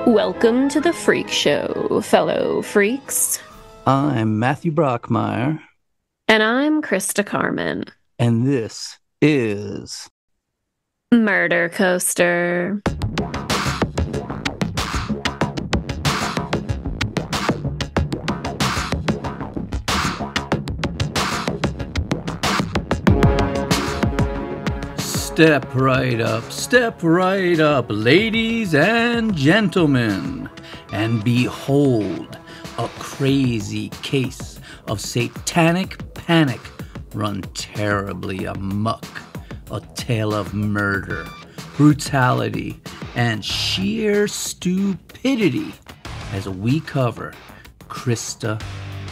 Welcome to the Freak Show, fellow freaks. I'm Matthew Brockmeyer. And I'm Krista Carmen. And this is Murder Coaster. step right up, ladies and gentlemen, and behold a crazy case of satanic panic run terribly amok. A tale of murder, brutality, and sheer stupidity as we cover Krista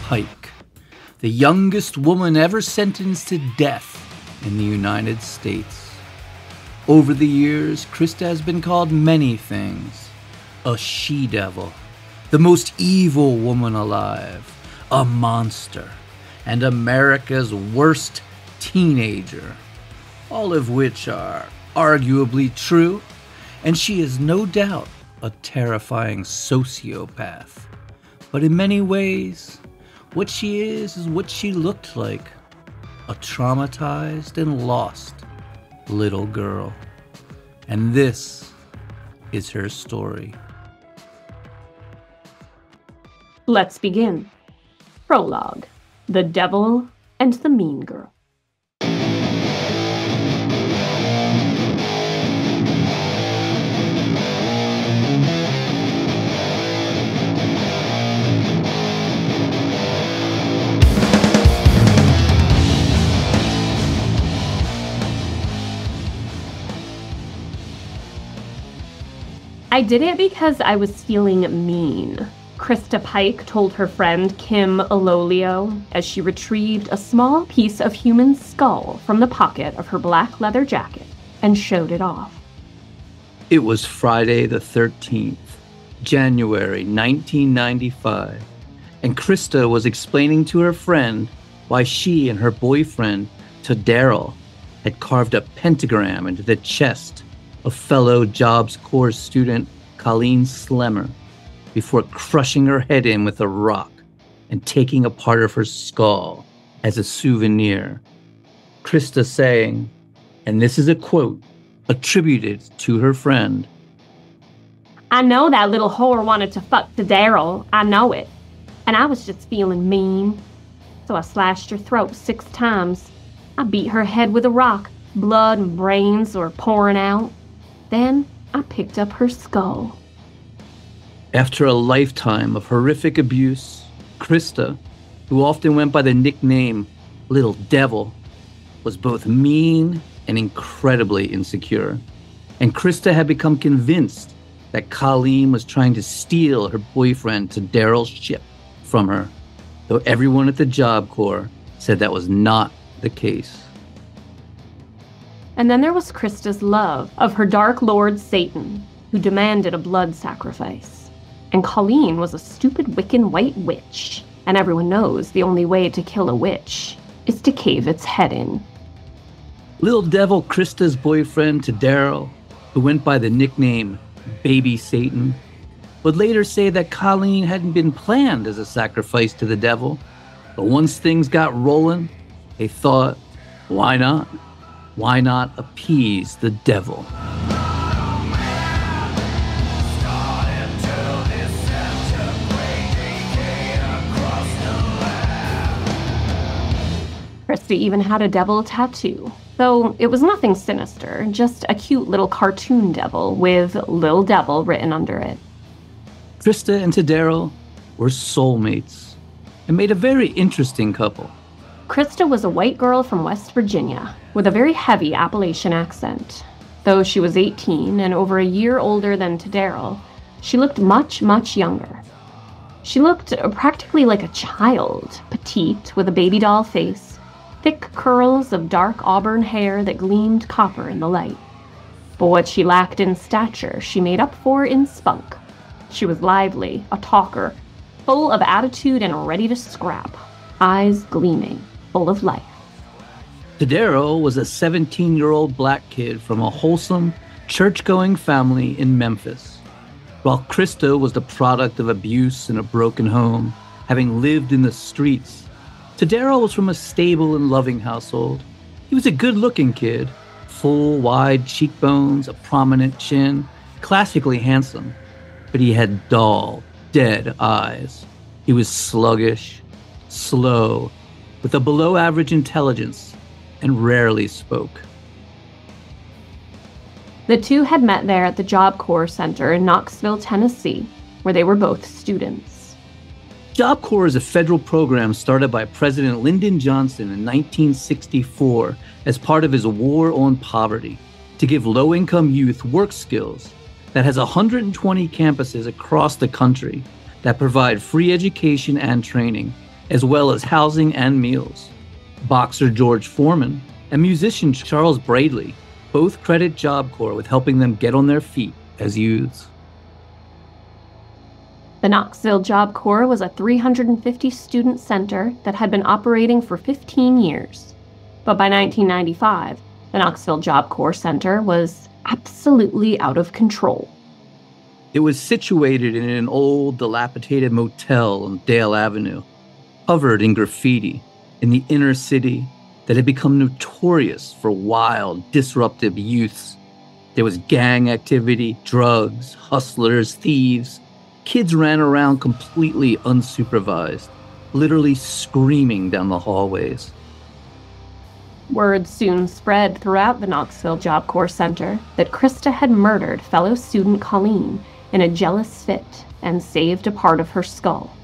Pike, the youngest woman ever sentenced to death in the United States. Over the years, Krista has been called many things. A she-devil, the most evil woman alive, a monster, and America's worst teenager. All of which are arguably true, and she is no doubt a terrifying sociopath. But in many ways, what she is what she looked like. A traumatized and lost little girl. And this is her story. Let's begin. Prologue. The Devil and the Mean Girl. I did it because I was feeling mean. Krista Pike told her friend Kim Ololio as she retrieved a small piece of human skull from the pocket of her black leather jacket and showed it off. It was Friday the 13th, January 1995, and Krista was explaining to her friend why she and her boyfriend, Daryl, had carved a pentagram into the chest of fellow Jobs Corps student Colleen Slemmer before crushing her head in with a rock and taking a part of her skull as a souvenir. Krista saying, and this is a quote attributed to her friend, I know that little whore wanted to fuck to Daryl. I know it. And I was just feeling mean. So I slashed her throat 6 times. I beat her head with a rock. Blood and brains were pouring out. Then I picked up her skull. After a lifetime of horrific abuse, Krista, who often went by the nickname Little Devil, was both mean and incredibly insecure. And Krista had become convinced that Colleen was trying to steal her boyfriend Daryl's ship from her, though everyone at the Job Corps said that was not the case. And then there was Krista's love of her Dark Lord Satan, who demanded a blood sacrifice. And Colleen was a stupid Wiccan white witch, and everyone knows the only way to kill a witch is to cave its head in. Little Devil Krista's boyfriend Daryl, who went by the nickname Baby Satan, would later say that Colleen hadn't been planned as a sacrifice to the devil, but once things got rolling, they thought, why not? Why not appease the devil? Krista even had a devil tattoo, though it was nothing sinister, just a cute little cartoon devil with Lil Devil written under it. Krista and Daryl were soulmates and made a very interesting couple. Krista was a white girl from West Virginia with a very heavy Appalachian accent. Though she was 18 and over a year older than Daryl, she looked much, much younger. She looked practically like a child, petite with a baby doll face, thick curls of dark auburn hair that gleamed copper in the light. But what she lacked in stature, she made up for in spunk. She was lively, a talker, full of attitude and ready to scrap, eyes gleaming, full of life. Daryl was a 17-year-old black kid from a wholesome, church-going family in Memphis. While Krista was the product of abuse in a broken home, having lived in the streets, Tadaro was from a stable and loving household. He was a good-looking kid, full, wide cheekbones, a prominent chin, classically handsome, but he had dull, dead eyes. He was sluggish, slow, with a below-average intelligence, and rarely spoke. The two had met there at the Job Corps Center in Knoxville, Tennessee, where they were both students. Job Corps is a federal program started by President Lyndon Johnson in 1964 as part of his war on poverty to give low-income youth work skills that has 120 campuses across the country that provide free education and training, as well as housing and meals. Boxer George Foreman and musician Charles Bradley both credit Job Corps with helping them get on their feet as youths. The Knoxville Job Corps was a 350-student center that had been operating for 15 years. But by 1995, the Knoxville Job Corps Center was absolutely out of control. It was situated in an old, dilapidated motel on Dale Avenue, covered in graffiti in the inner city that had become notorious for wild, disruptive youths. There was gang activity, drugs, hustlers, thieves. Kids ran around completely unsupervised, literally screaming down the hallways. Word soon spread throughout the Knoxville Job Corps Center that Krista had murdered fellow student Colleen in a jealous fit and saved a part of her skull.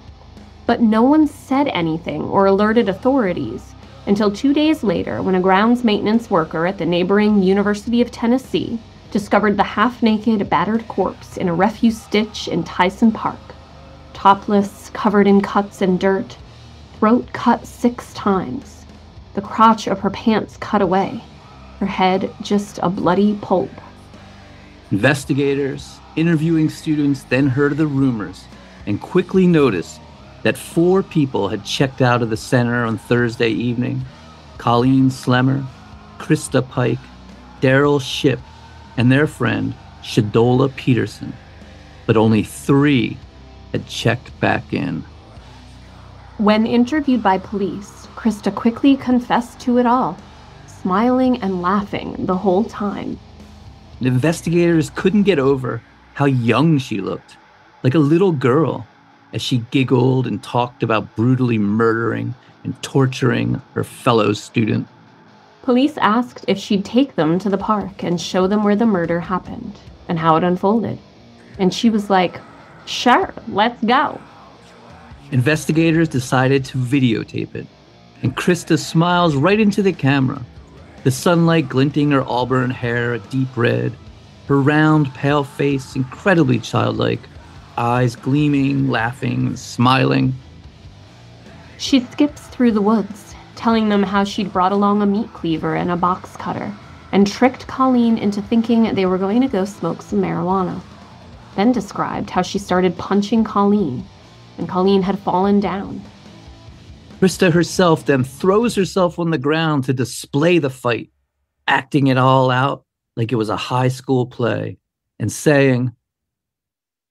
But no one said anything or alerted authorities until 2 days later when a grounds maintenance worker at the neighboring University of Tennessee discovered the half-naked, battered corpse in a refuse ditch in Tyson Park. Topless, covered in cuts and dirt, throat cut 6 times, the crotch of her pants cut away, her head just a bloody pulp. Investigators, interviewing students, then heard of the rumors and quickly noticed that 4 people had checked out of the center on Thursday evening: Colleen Slemmer, Krista Pike, Daryl Shipp, and their friend, Shadola Peterson. But only 3 had checked back in. When interviewed by police, Krista quickly confessed to it all, smiling and laughing the whole time. The investigators couldn't get over how young she looked, like a little girl, as she giggled and talked about brutally murdering and torturing her fellow student. Police asked if she'd take them to the park and show them where the murder happened and how it unfolded. And she was like, "Sure, let's go." Investigators decided to videotape it, and Krista smiles right into the camera, the sunlight glinting her auburn hair a deep red, her round, pale face incredibly childlike, eyes gleaming, laughing, smiling. She skips through the woods, telling them how she'd brought along a meat cleaver and a box cutter, and tricked Colleen into thinking they were going to go smoke some marijuana. Then described how she started punching Colleen, and Colleen had fallen down. Krista herself then throws herself on the ground to display the fight, acting it all out like it was a high school play, and saying,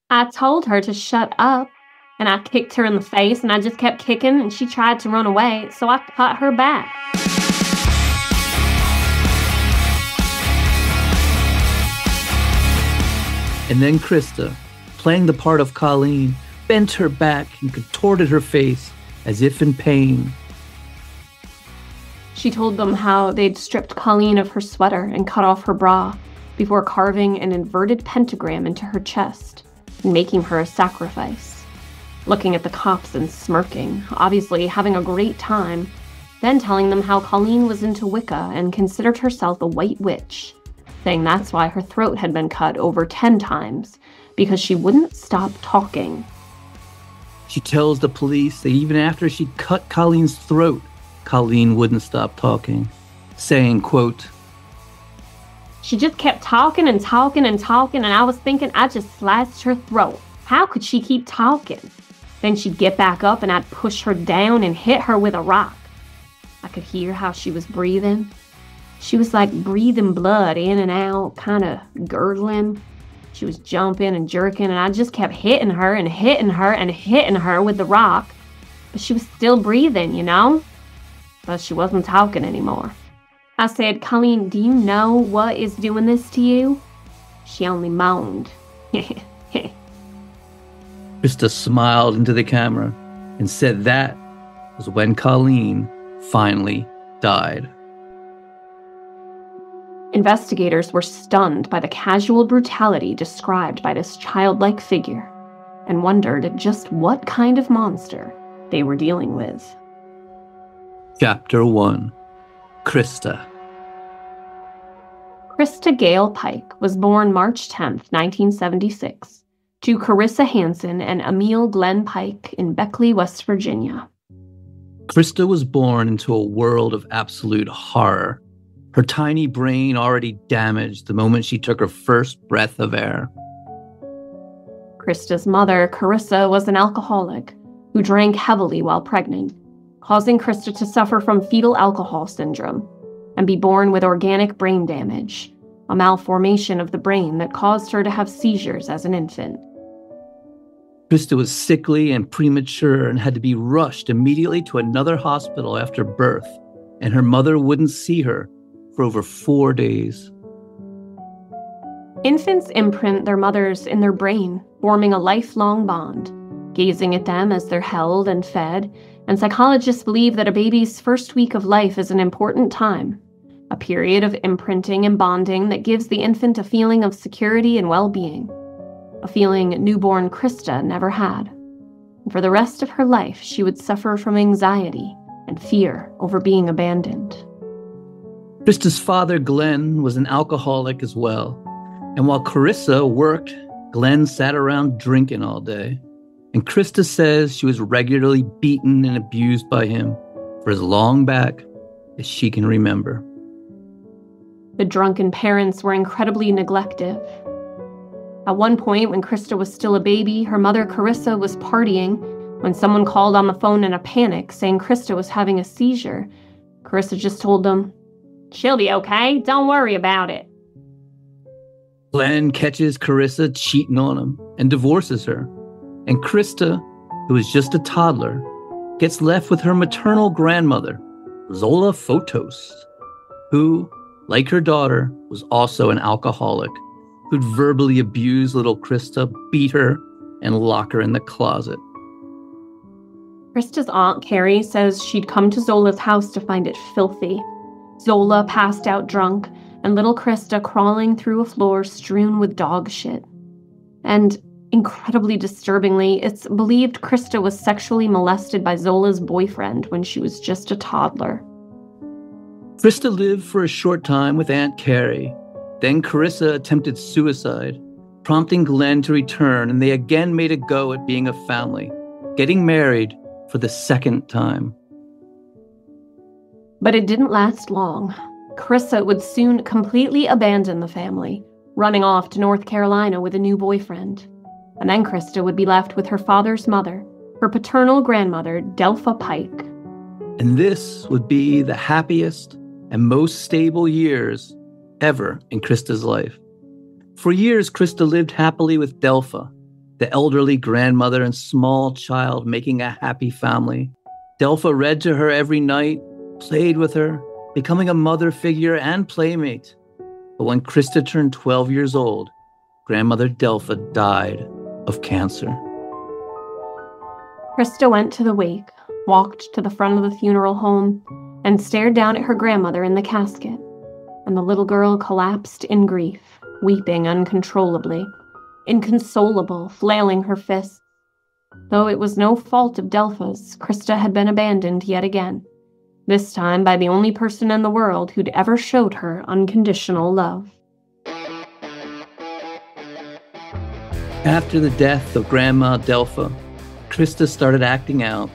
"I told her to shut up, and I kicked her in the face, and I just kept kicking, and she tried to run away, so I cut her back." And then Krista, playing the part of Colleen, bent her back and contorted her face as if in pain. She told them how they'd stripped Colleen of her sweater and cut off her bra before carving an inverted pentagram into her chest and making her a sacrifice. Looking at the cops and smirking, obviously having a great time, then telling them how Colleen was into Wicca and considered herself a white witch, saying that's why her throat had been cut over 10 times, because she wouldn't stop talking. She tells the police that even after she cut Colleen's throat, Colleen wouldn't stop talking, saying, quote, "She just kept talking and talking and talking, and I was thinking I just sliced her throat. How could she keep talking? Then she'd get back up and I'd push her down and hit her with a rock. I could hear how she was breathing. She was like breathing blood in and out, kind of gurgling. She was jumping and jerking, and I just kept hitting her and hitting her and hitting her with the rock. But she was still breathing, you know? But she wasn't talking anymore. I said, Colleen, do you know what is doing this to you? She only moaned. Krista smiled into the camera and said that was when Colleen finally died. Investigators were stunned by the casual brutality described by this childlike figure and wondered just what kind of monster they were dealing with. Chapter 1. Krista. Krista Gale Pike was born March 10, 1976, to Carissa Hansen and Emil Glenn Pike in Beckley, West Virginia. Krista was born into a world of absolute horror. Her tiny brain already damaged the moment she took her first breath of air. Krista's mother, Carissa, was an alcoholic who drank heavily while pregnant, causing Krista to suffer from fetal alcohol syndrome and be born with organic brain damage, a malformation of the brain that caused her to have seizures as an infant. Krista was sickly and premature and had to be rushed immediately to another hospital after birth, and her mother wouldn't see her for over 4 days. Infants imprint their mothers in their brain, forming a lifelong bond, gazing at them as they're held and fed, and psychologists believe that a baby's first week of life is an important time, a period of imprinting and bonding that gives the infant a feeling of security and well-being, a feeling newborn Krista never had. And for the rest of her life, she would suffer from anxiety and fear over being abandoned. Krista's father, Glenn, was an alcoholic as well. And while Carissa worked, Glenn sat around drinking all day. And Krista says she was regularly beaten and abused by him for as long back as she can remember. The drunken parents were incredibly neglective. At one point, when Krista was still a baby, her mother, Carissa, was partying when someone called on the phone in a panic saying Krista was having a seizure. Carissa just told them, "She'll be okay, don't worry about it." Glenn catches Carissa cheating on him and divorces her. And Krista, who is just a toddler, gets left with her maternal grandmother, Zola Fotos, who, like her daughter, was also an alcoholic, who'd verbally abuse little Krista, beat her, and lock her in the closet. Krista's aunt, Carrie, says she'd come to Zola's house to find it filthy. Zola passed out drunk, and little Krista crawling through a floor strewn with dog shit. And incredibly disturbingly, it's believed Krista was sexually molested by Zola's boyfriend when she was just a toddler. Krista lived for a short time with Aunt Carrie. Then Carissa attempted suicide, prompting Glenn to return, and they again made a go at being a family, getting married for the second time. But it didn't last long. Carissa would soon completely abandon the family, running off to North Carolina with a new boyfriend. And then Krista would be left with her father's mother, her paternal grandmother, Delpha Pike. And this would be the happiest and most stable years ever in Krista's life. For years, Krista lived happily with Delpha, the elderly grandmother and small child making a happy family. Delpha read to her every night, played with her, becoming a mother figure and playmate. But when Krista turned 12 years old, grandmother Delpha died of cancer. Krista went to the wake, walked to the front of the funeral home, and stared down at her grandmother in the casket. And the little girl collapsed in grief, weeping uncontrollably, inconsolable, flailing her fists. Though it was no fault of Delpha's, Krista had been abandoned yet again, this time by the only person in the world who'd ever showed her unconditional love. After the death of Grandma Delpha, Krista started acting out,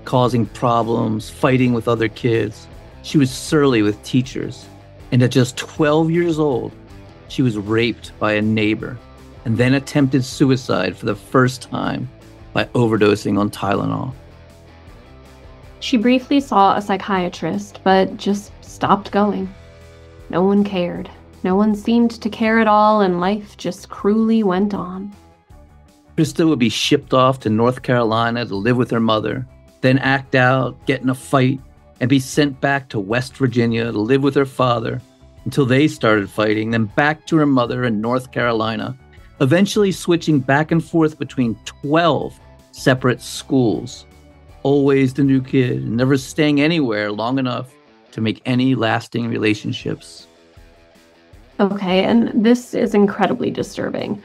causing problems, fighting with other kids. She was surly with teachers. And at just 12 years old, she was raped by a neighbor and then attempted suicide for the first time by overdosing on Tylenol. She briefly saw a psychiatrist, but just stopped going. No one cared. no one seemed to care at all, and life just cruelly went on. Krista would be shipped off to North Carolina to live with her mother, then act out, get in a fight, and be sent back to West Virginia to live with her father until they started fighting, then back to her mother in North Carolina, eventually switching back and forth between 12 separate schools. Always the new kid, never staying anywhere long enough to make any lasting relationships. Okay, and this is incredibly disturbing.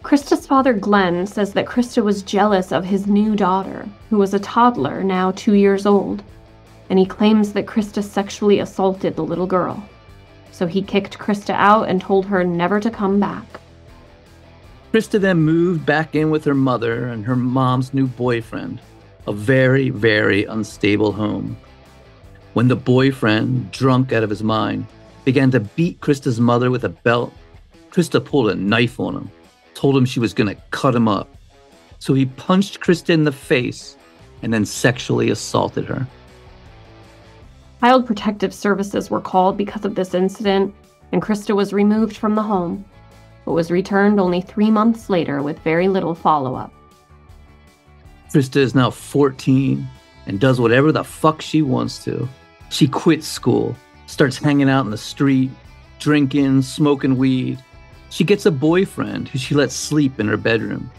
Krista's father, Glenn, says that Krista was jealous of his new daughter, who was a toddler, now 2 years old, and he claims that Krista sexually assaulted the little girl. So he kicked Krista out and told her never to come back. Krista then moved back in with her mother and her mom's new boyfriend, a very, very unstable home. When the boyfriend, drunk out of his mind, began to beat Krista's mother with a belt, Krista pulled a knife on him, told him she was going to cut him up. So he punched Krista in the face and then sexually assaulted her. Child Protective Services were called because of this incident, and Krista was removed from the home, but was returned only 3 months later with very little follow-up. Krista is now 14 and does whatever the fuck she wants to. She quits school, starts hanging out in the street, drinking, smoking weed. She gets a boyfriend who she lets sleep in her bedroom.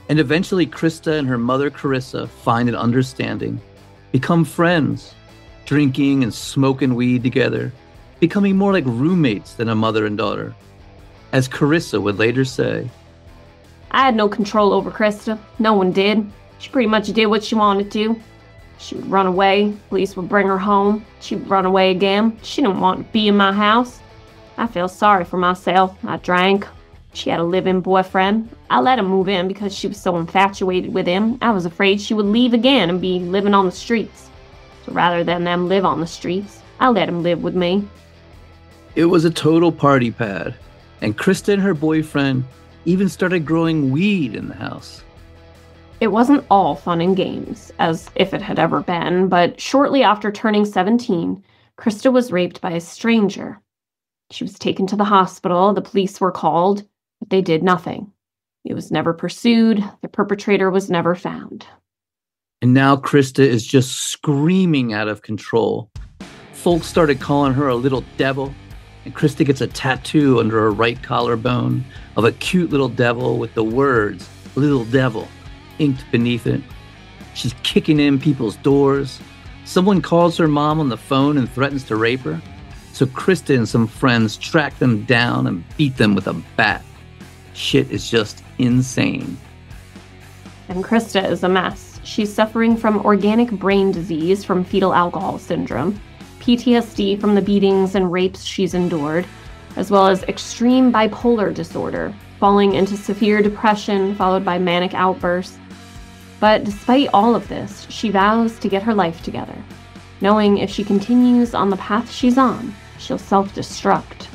And eventually Krista and her mother Carissa find an understanding, become friends, drinking and smoking weed together, becoming more like roommates than a mother and daughter. As Carissa would later say, I had no control over Krista. No one did. She pretty much did what she wanted to. She would run away. Police would bring her home. She would run away again. She didn't want to be in my house. I felt sorry for myself. I drank. She had a live-in boyfriend. I let him move in because she was so infatuated with him. I was afraid she would leave again and be living on the streets. So rather than them live on the streets, I let him live with me. It was a total party pad, and Krista and her boyfriend even started growing weed in the house. It wasn't all fun and games, as if it had ever been, but shortly after turning 17, Krista was raped by a stranger. She was taken to the hospital, the police were called, but they did nothing. It was never pursued, the perpetrator was never found. And now Krista is just screaming out of control. Folks started calling her a little devil, and Krista gets a tattoo under her right collarbone of a cute little devil with the words, "Little Devil," inked beneath it. She's kicking in people's doors. Someone calls her mom on the phone and threatens to rape her. So Krista and some friends track them down and beat them with a bat. Shit is just insane. And Krista is a mess. She's suffering from organic brain disease from fetal alcohol syndrome, PTSD from the beatings and rapes she's endured, as well as extreme bipolar disorder, falling into severe depression followed by manic outbursts. But despite all of this, she vows to get her life together, knowing if she continues on the path she's on, she'll self-destruct.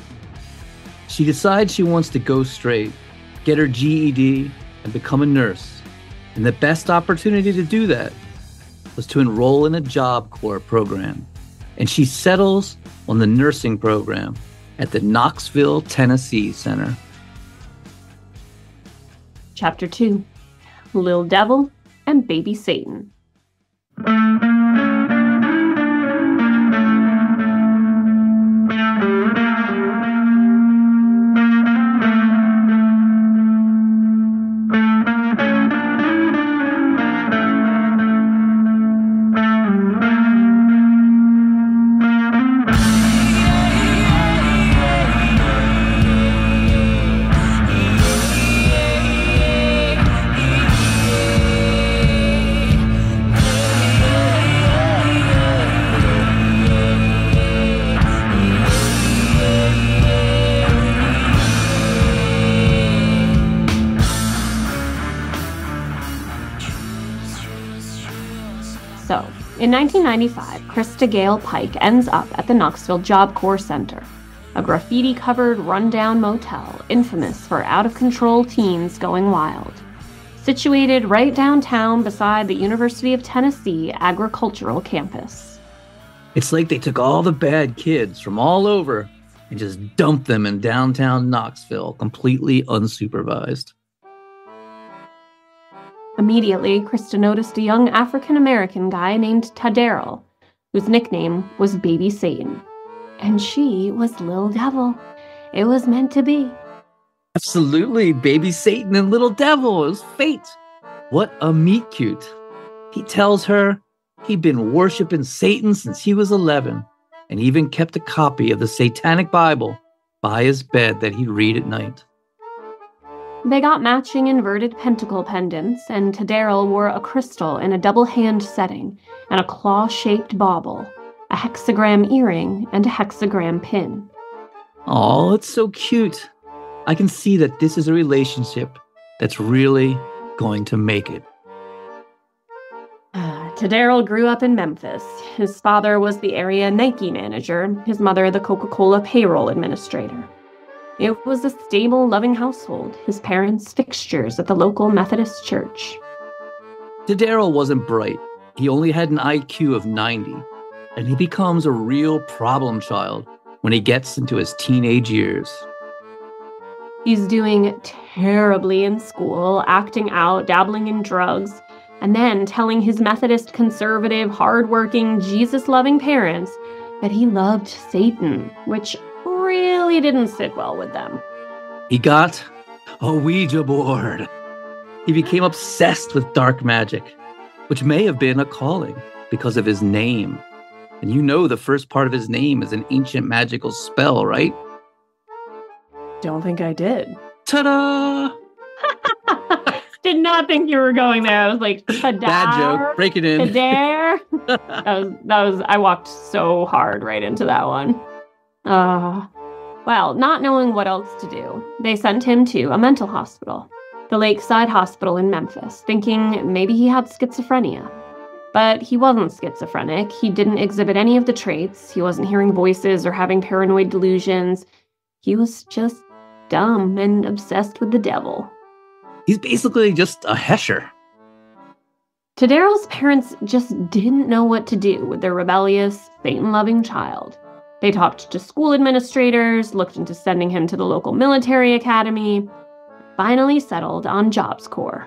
She decides she wants to go straight, get her GED, and become a nurse. And the best opportunity to do that was to enroll in a Job Corps program. And she settles on the nursing program at the Knoxville, Tennessee Center. Chapter 2, Lil Devil and Baby Satan. So, in 1995, Krista Gale Pike ends up at the Knoxville Job Corps Center, a graffiti-covered, rundown motel infamous for out-of-control teens going wild. Situated right downtown beside the University of Tennessee agricultural campus. It's like they took all the bad kids from all over and just dumped them in downtown Knoxville, completely unsupervised. Immediately, Krista noticed a young African-American guy named Taddaryl, whose nickname was Baby Satan. And she was Lil Devil. It was meant to be. Absolutely, Baby Satan and Little Devil. It was fate. What a meet cute. He tells her he'd been worshiping Satan since he was 11, and even kept a copy of the Satanic Bible by his bed that he'd read at night. They got matching inverted pentacle pendants, and Taddaryl wore a crystal in a double-hand setting and a claw-shaped bauble, a hexagram earring, and a hexagram pin. Oh, it's so cute. I can see that this is a relationship that's really going to make it. Taddaryl grew up in Memphis. His father was the area Nike manager, his mother the Coca-Cola payroll administrator. It was a stable, loving household, his parents fixtures at the local Methodist church. Taddaryl wasn't bright. He only had an IQ of 90, and he becomes a real problem child when he gets into his teenage years. He's doing terribly in school, acting out, dabbling in drugs, and then telling his Methodist conservative, hardworking, Jesus-loving parents that he loved Satan, which really didn't sit well with them. He got a Ouija board. He became obsessed with dark magic, which may have been a calling because of his name. And you know the first part of his name is an ancient magical spell, right? Don't think I did. Ta-da! Did not think you were going there. I was like, Tadar, bad joke. Break it in. Tadar. that was. I walked so hard right into that one. Well, not knowing what else to do, they sent him to a mental hospital, the Lakeside Hospital in Memphis, thinking maybe he had schizophrenia. But he wasn't schizophrenic. He didn't exhibit any of the traits. He wasn't hearing voices or having paranoid delusions. He was just dumb and obsessed with the devil. He's basically just a Hesher. Taddaryl's parents just didn't know what to do with their rebellious, Satan-loving child. They talked to school administrators, looked into sending him to the local military academy, finally settled on Jobs Corps.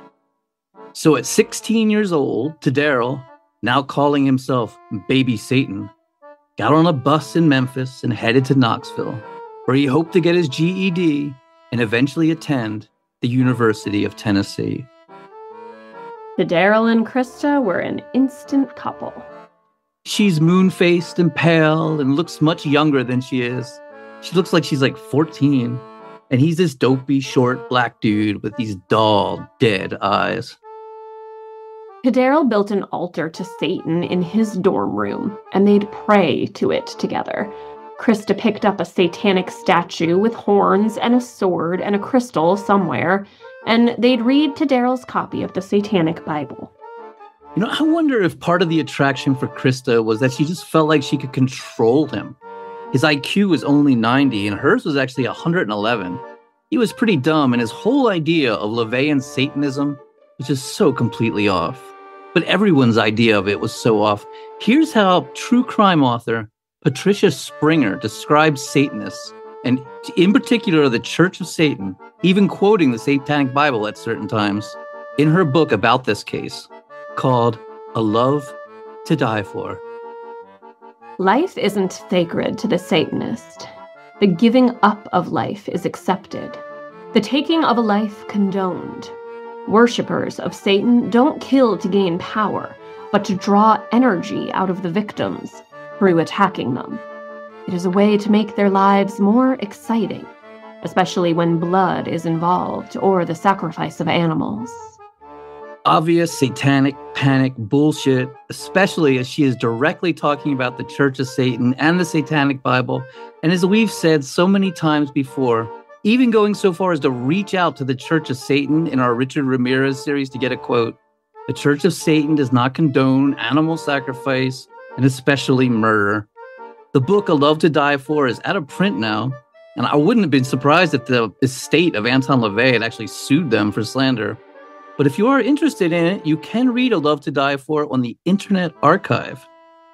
So at 16 years old, Taddaryl, now calling himself Baby Satan, got on a bus in Memphis and headed to Knoxville, where he hoped to get his GED and eventually attend the University of Tennessee. Taddaryl and Krista were an instant couple. She's moon-faced and pale and looks much younger than she is. She looks like she's like 14. And he's this dopey, short, black dude with these dull, dead eyes. Taddaryl built an altar to Satan in his dorm room, and they'd pray to it together. Krista picked up a satanic statue with horns and a sword and a crystal somewhere, and they'd read Taddaryl's copy of the Satanic Bible. You know, I wonder if part of the attraction for Krista was that she just felt like she could control him. His IQ was only 90, and hers was actually 111. He was pretty dumb, and his whole idea of LaVeyan Satanism was just so completely off. But everyone's idea of it was so off. Here's how true crime author Patricia Springer describes Satanists, and in particular the Church of Satan, even quoting the Satanic Bible at certain times, in her book about this case, called A Love to Die For. Life isn't sacred to the Satanist. The giving up of life is accepted. The taking of a life condoned. Worshippers of Satan don't kill to gain power, but to draw energy out of the victims through attacking them. It is a way to make their lives more exciting, especially when blood is involved or the sacrifice of animals. Obvious satanic panic bullshit, especially as she is directly talking about the Church of Satan and the Satanic Bible. And as we've said so many times before, even going so far as to reach out to the Church of Satan in our Richard Ramirez series to get a quote, the Church of Satan does not condone animal sacrifice and especially murder. The book A Love to Die For is out of print now, and I wouldn't have been surprised if the estate of Anton LaVey had actually sued them for slander. But if you are interested in it, you can read A Love to Die For on the Internet Archive.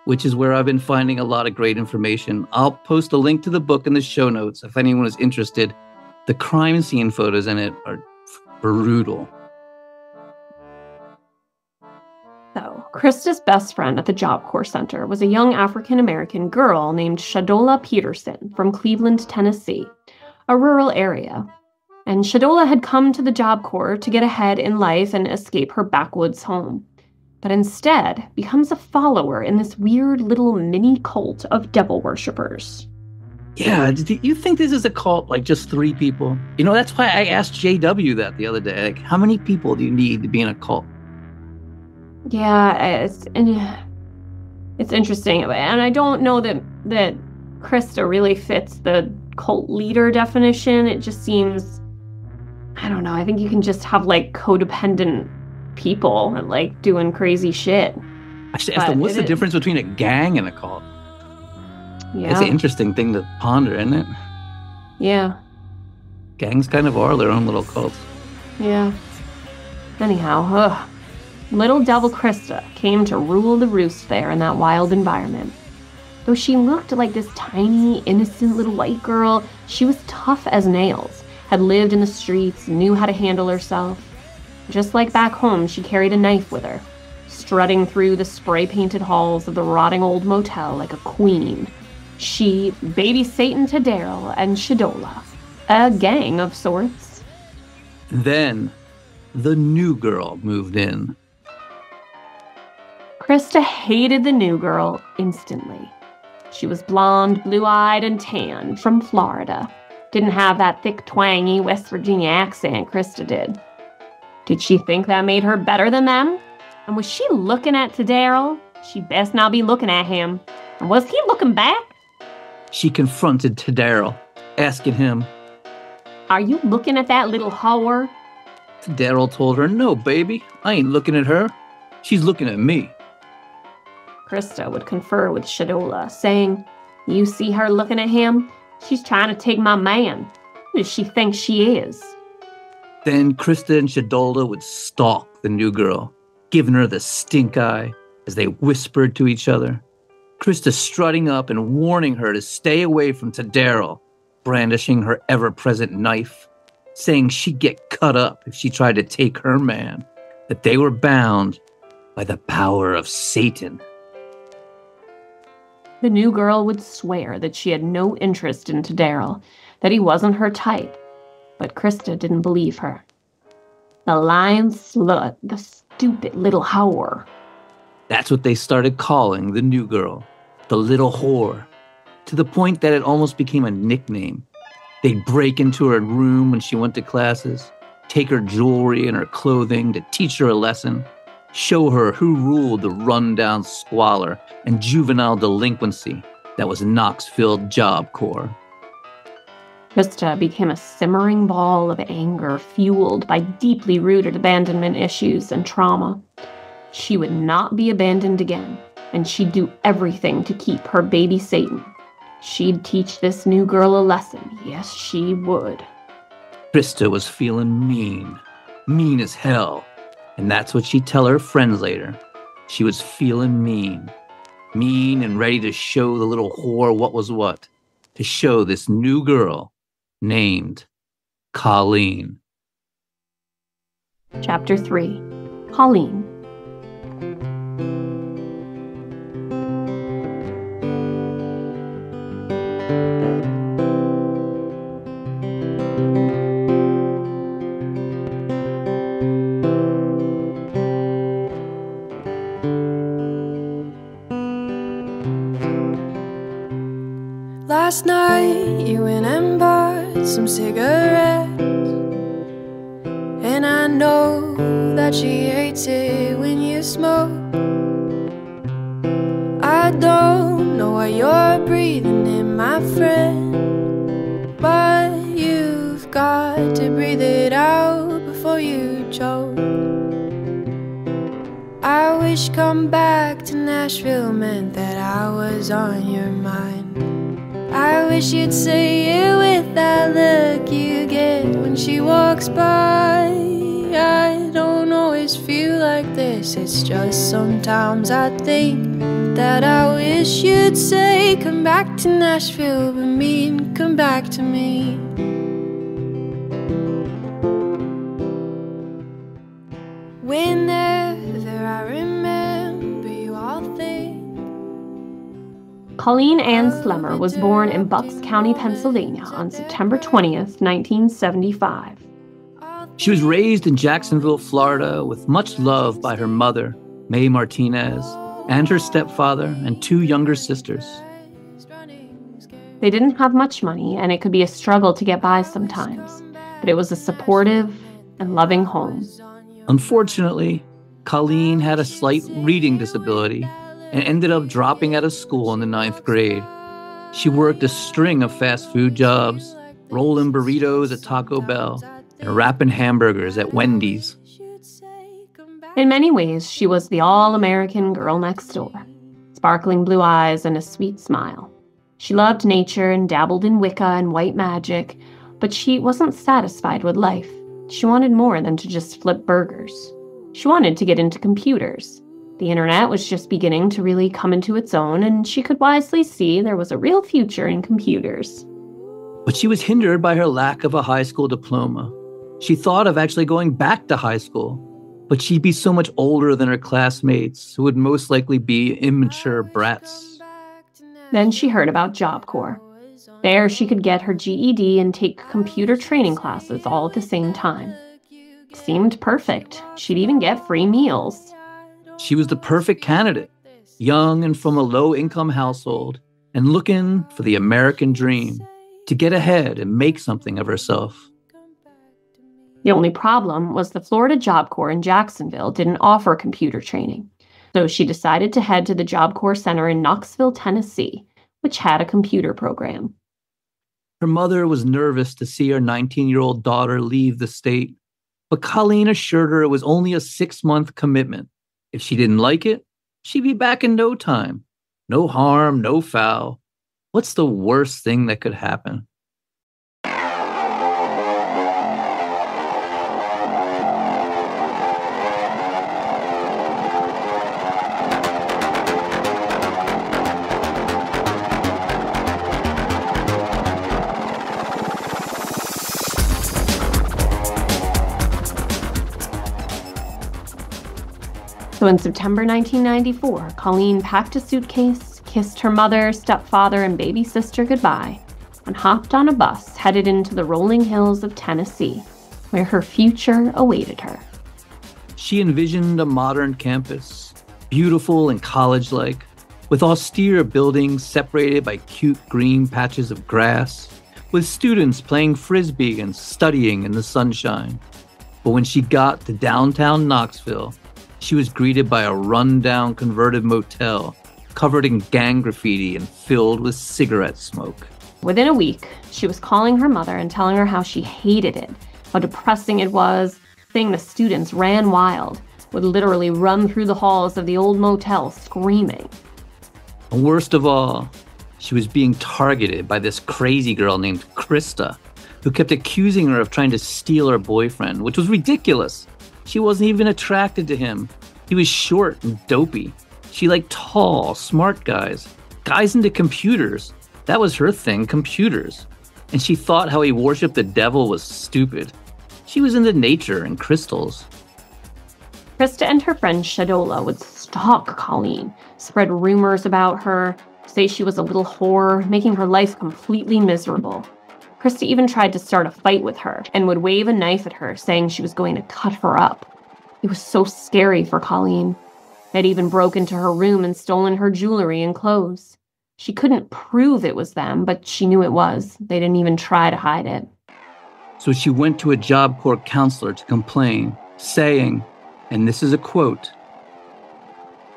which is where I've been finding a lot of great information. I'll post a link to the book in the show notes if anyone is interested. The crime scene photos in it are brutal. So, Krista's best friend at the Job Corps Center was a young African-American girl named Shadola Peterson from Cleveland, Tennessee, a rural area. And Shadola had come to the Job Corps to get ahead in life and escape her backwoods home, but instead becomes a follower in this weird little mini cult of devil worshippers. Yeah, do you think this is a cult, like just 3 people? You know, that's why I asked JW that the other day. Like, how many people do you need to be in a cult? Yeah, it's interesting. And I don't know that Krista really fits the cult leader definition. It just seems, I don't know, I think you can just have like codependent people like doing crazy shit. Actually, what's the difference between a gang and a cult? Yeah. It's an interesting thing to ponder, isn't it? Yeah. Gangs kind of are their own little cults. Yeah. Anyhow, little devil Krista came to rule the roost there in that wild environment. Though she looked like this tiny, innocent little white girl, she was tough as nails, had lived in the streets, knew how to handle herself. Just like back home, she carried a knife with her, strutting through the spray-painted halls of the rotting old motel like a queen. She, Baby Satan Tadero, and Shadola, a gang of sorts. Then, the new girl moved in. Krista hated the new girl instantly. She was blonde, blue-eyed, and tan from Florida. Didn't have that thick, twangy West Virginia accent Krista did. Did she think that made her better than them? And was she looking at Tadero? She'd best not be looking at him. And was he looking back? She confronted Tadero, asking him, "Are you looking at that little whore?" Tadero told her, "No, baby, I ain't looking at her. She's looking at me." Krista would confer with Shadola, saying, "You see her looking at him? She's trying to take my man. Who does she think she is?" Then Krista and Shadola would stalk the new girl, giving her the stink eye as they whispered to each other. Krista strutting up and warning her to stay away from Tadero, brandishing her ever-present knife, saying she'd get cut up if she tried to take her man, that they were bound by the power of Satan. The new girl would swear that she had no interest in Tadero, that he wasn't her type, but Krista didn't believe her. The lying slut, the stupid little whore. That's what they started calling the new girl, the little whore, to the point that it almost became a nickname. They'd break into her room when she went to classes, take her jewelry and her clothing to teach her a lesson, show her who ruled the rundown squalor and juvenile delinquency that was Knoxville Job Corps. Krista became a simmering ball of anger fueled by deeply rooted abandonment issues and trauma. She would not be abandoned again, and she'd do everything to keep her baby Satan. She'd teach this new girl a lesson. Yes, she would. Krista was feeling mean as hell. And that's what she'd tell her friends later. She was feeling mean and ready to show the little whore what was what, to show this new girl named Colleen. Chapter 3. Colleen. Last night you went and bought some cigarettes, and I know that she hates it when you smoke. I don't know why you're breathing in, my friend, but you've got to breathe it out before you choke. I wish come back to Nashville meant that I was on your mind. I wish you'd say it with that look you get when she walks by. I don't always feel like that. this. It's just sometimes I think that I wish you'd say, come back to Nashville, but mean come back to me. Whenever I remember you, I'll think. Colleen Ann Slemmer was born in Bucks County, Pennsylvania on September 20th, 1975. She was raised in Jacksonville, Florida, with much love by her mother, Mae Martinez, and her stepfather and 2 younger sisters. They didn't have much money, and it could be a struggle to get by sometimes, but it was a supportive and loving home. Unfortunately, Colleen had a slight reading disability and ended up dropping out of school in the 9th grade. She worked a string of fast food jobs, rolling burritos at Taco Bell, and wrapping hamburgers at Wendy's. In many ways, she was the all-American girl next door, sparkling blue eyes and a sweet smile. She loved nature and dabbled in Wicca and white magic, but she wasn't satisfied with life. She wanted more than to just flip burgers. She wanted to get into computers. The internet was just beginning to really come into its own, and she could wisely see there was a real future in computers. But she was hindered by her lack of a high school diploma. She thought of actually going back to high school, but she'd be so much older than her classmates, who would most likely be immature brats. Then she heard about Job Corps. There she could get her GED and take computer training classes all at the same time. It seemed perfect. She'd even get free meals. She was the perfect candidate, young and from a low-income household, and looking for the American dream, to get ahead and make something of herself. The only problem was the Florida Job Corps in Jacksonville didn't offer computer training, so she decided to head to the Job Corps Center in Knoxville, Tennessee, which had a computer program. Her mother was nervous to see her 19-year-old daughter leave the state, but Colleen assured her it was only a 6-month commitment. If she didn't like it, she'd be back in no time. No harm, no foul. What's the worst thing that could happen? So in September 1994, Colleen packed a suitcase, kissed her mother, stepfather, and baby sister goodbye, and hopped on a bus headed into the rolling hills of Tennessee, where her future awaited her. She envisioned a modern campus, beautiful and college-like, with austere buildings separated by cute green patches of grass, with students playing frisbee and studying in the sunshine. But when she got to downtown Knoxville, she was greeted by a run-down converted motel covered in gang graffiti and filled with cigarette smoke. Within a week, she was calling her mother and telling her how she hated it, how depressing it was, saying the students ran wild, would literally run through the halls of the old motel screaming. And worst of all, she was being targeted by this crazy girl named Krista, who kept accusing her of trying to steal her boyfriend, which was ridiculous. She wasn't even attracted to him. He was short and dopey. She liked tall, smart guys. Guys into computers. That was her thing, computers. And she thought how he worshipped the devil was stupid. She was into nature and crystals. Krista and her friend Shadola would stalk Colleen, spread rumors about her, say she was a little whore, making her life completely miserable. Krista even tried to start a fight with her and would wave a knife at her, saying she was going to cut her up. It was so scary for Colleen. They'd even broke into her room and stolen her jewelry and clothes. She couldn't prove it was them, but she knew it was. They didn't even try to hide it. So she went to a Job Corps counselor to complain, saying, and this is a quote,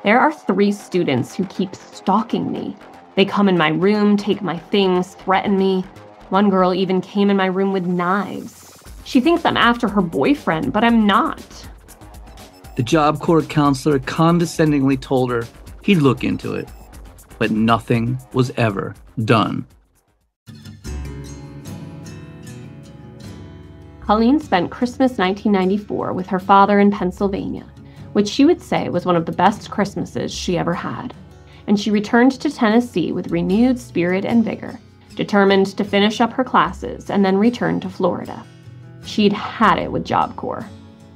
"There are 3 students who keep stalking me. They come in my room, take my things, threaten me. One girl even came in my room with knives. She thinks I'm after her boyfriend, but I'm not." The Job Corps counselor condescendingly told her he'd look into it, but nothing was ever done. Colleen spent Christmas 1994 with her father in Pennsylvania, which she would say was one of the best Christmases she ever had. And she returned to Tennessee with renewed spirit and vigor, determined to finish up her classes and then return to Florida. She'd had it with Job Corps,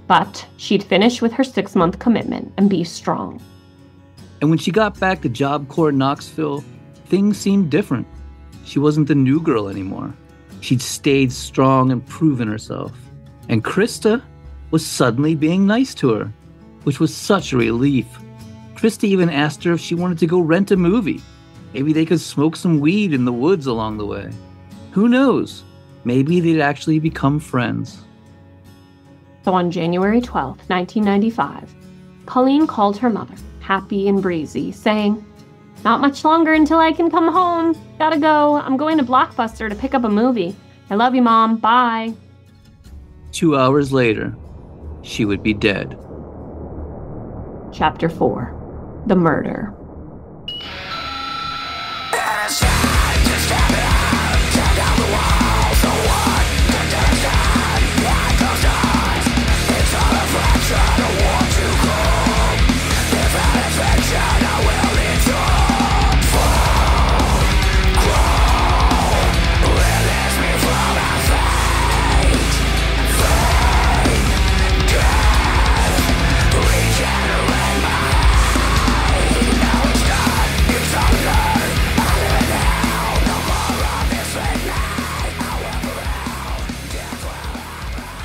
but she'd finish with her 6-month commitment and be strong. And when she got back to Job Corps Knoxville, things seemed different. She wasn't the new girl anymore. She'd stayed strong and proven herself. And Krista was suddenly being nice to her, which was such a relief. Krista even asked her if she wanted to go rent a movie. Maybe they could smoke some weed in the woods along the way. Who knows? Maybe they'd actually become friends. So on January 12th, 1995, Colleen called her mother, happy and breezy, saying, "Not much longer until I can come home. Gotta go. I'm going to Blockbuster to pick up a movie. I love you, Mom. Bye." 2 hours later, she would be dead. Chapter 4. The Murder.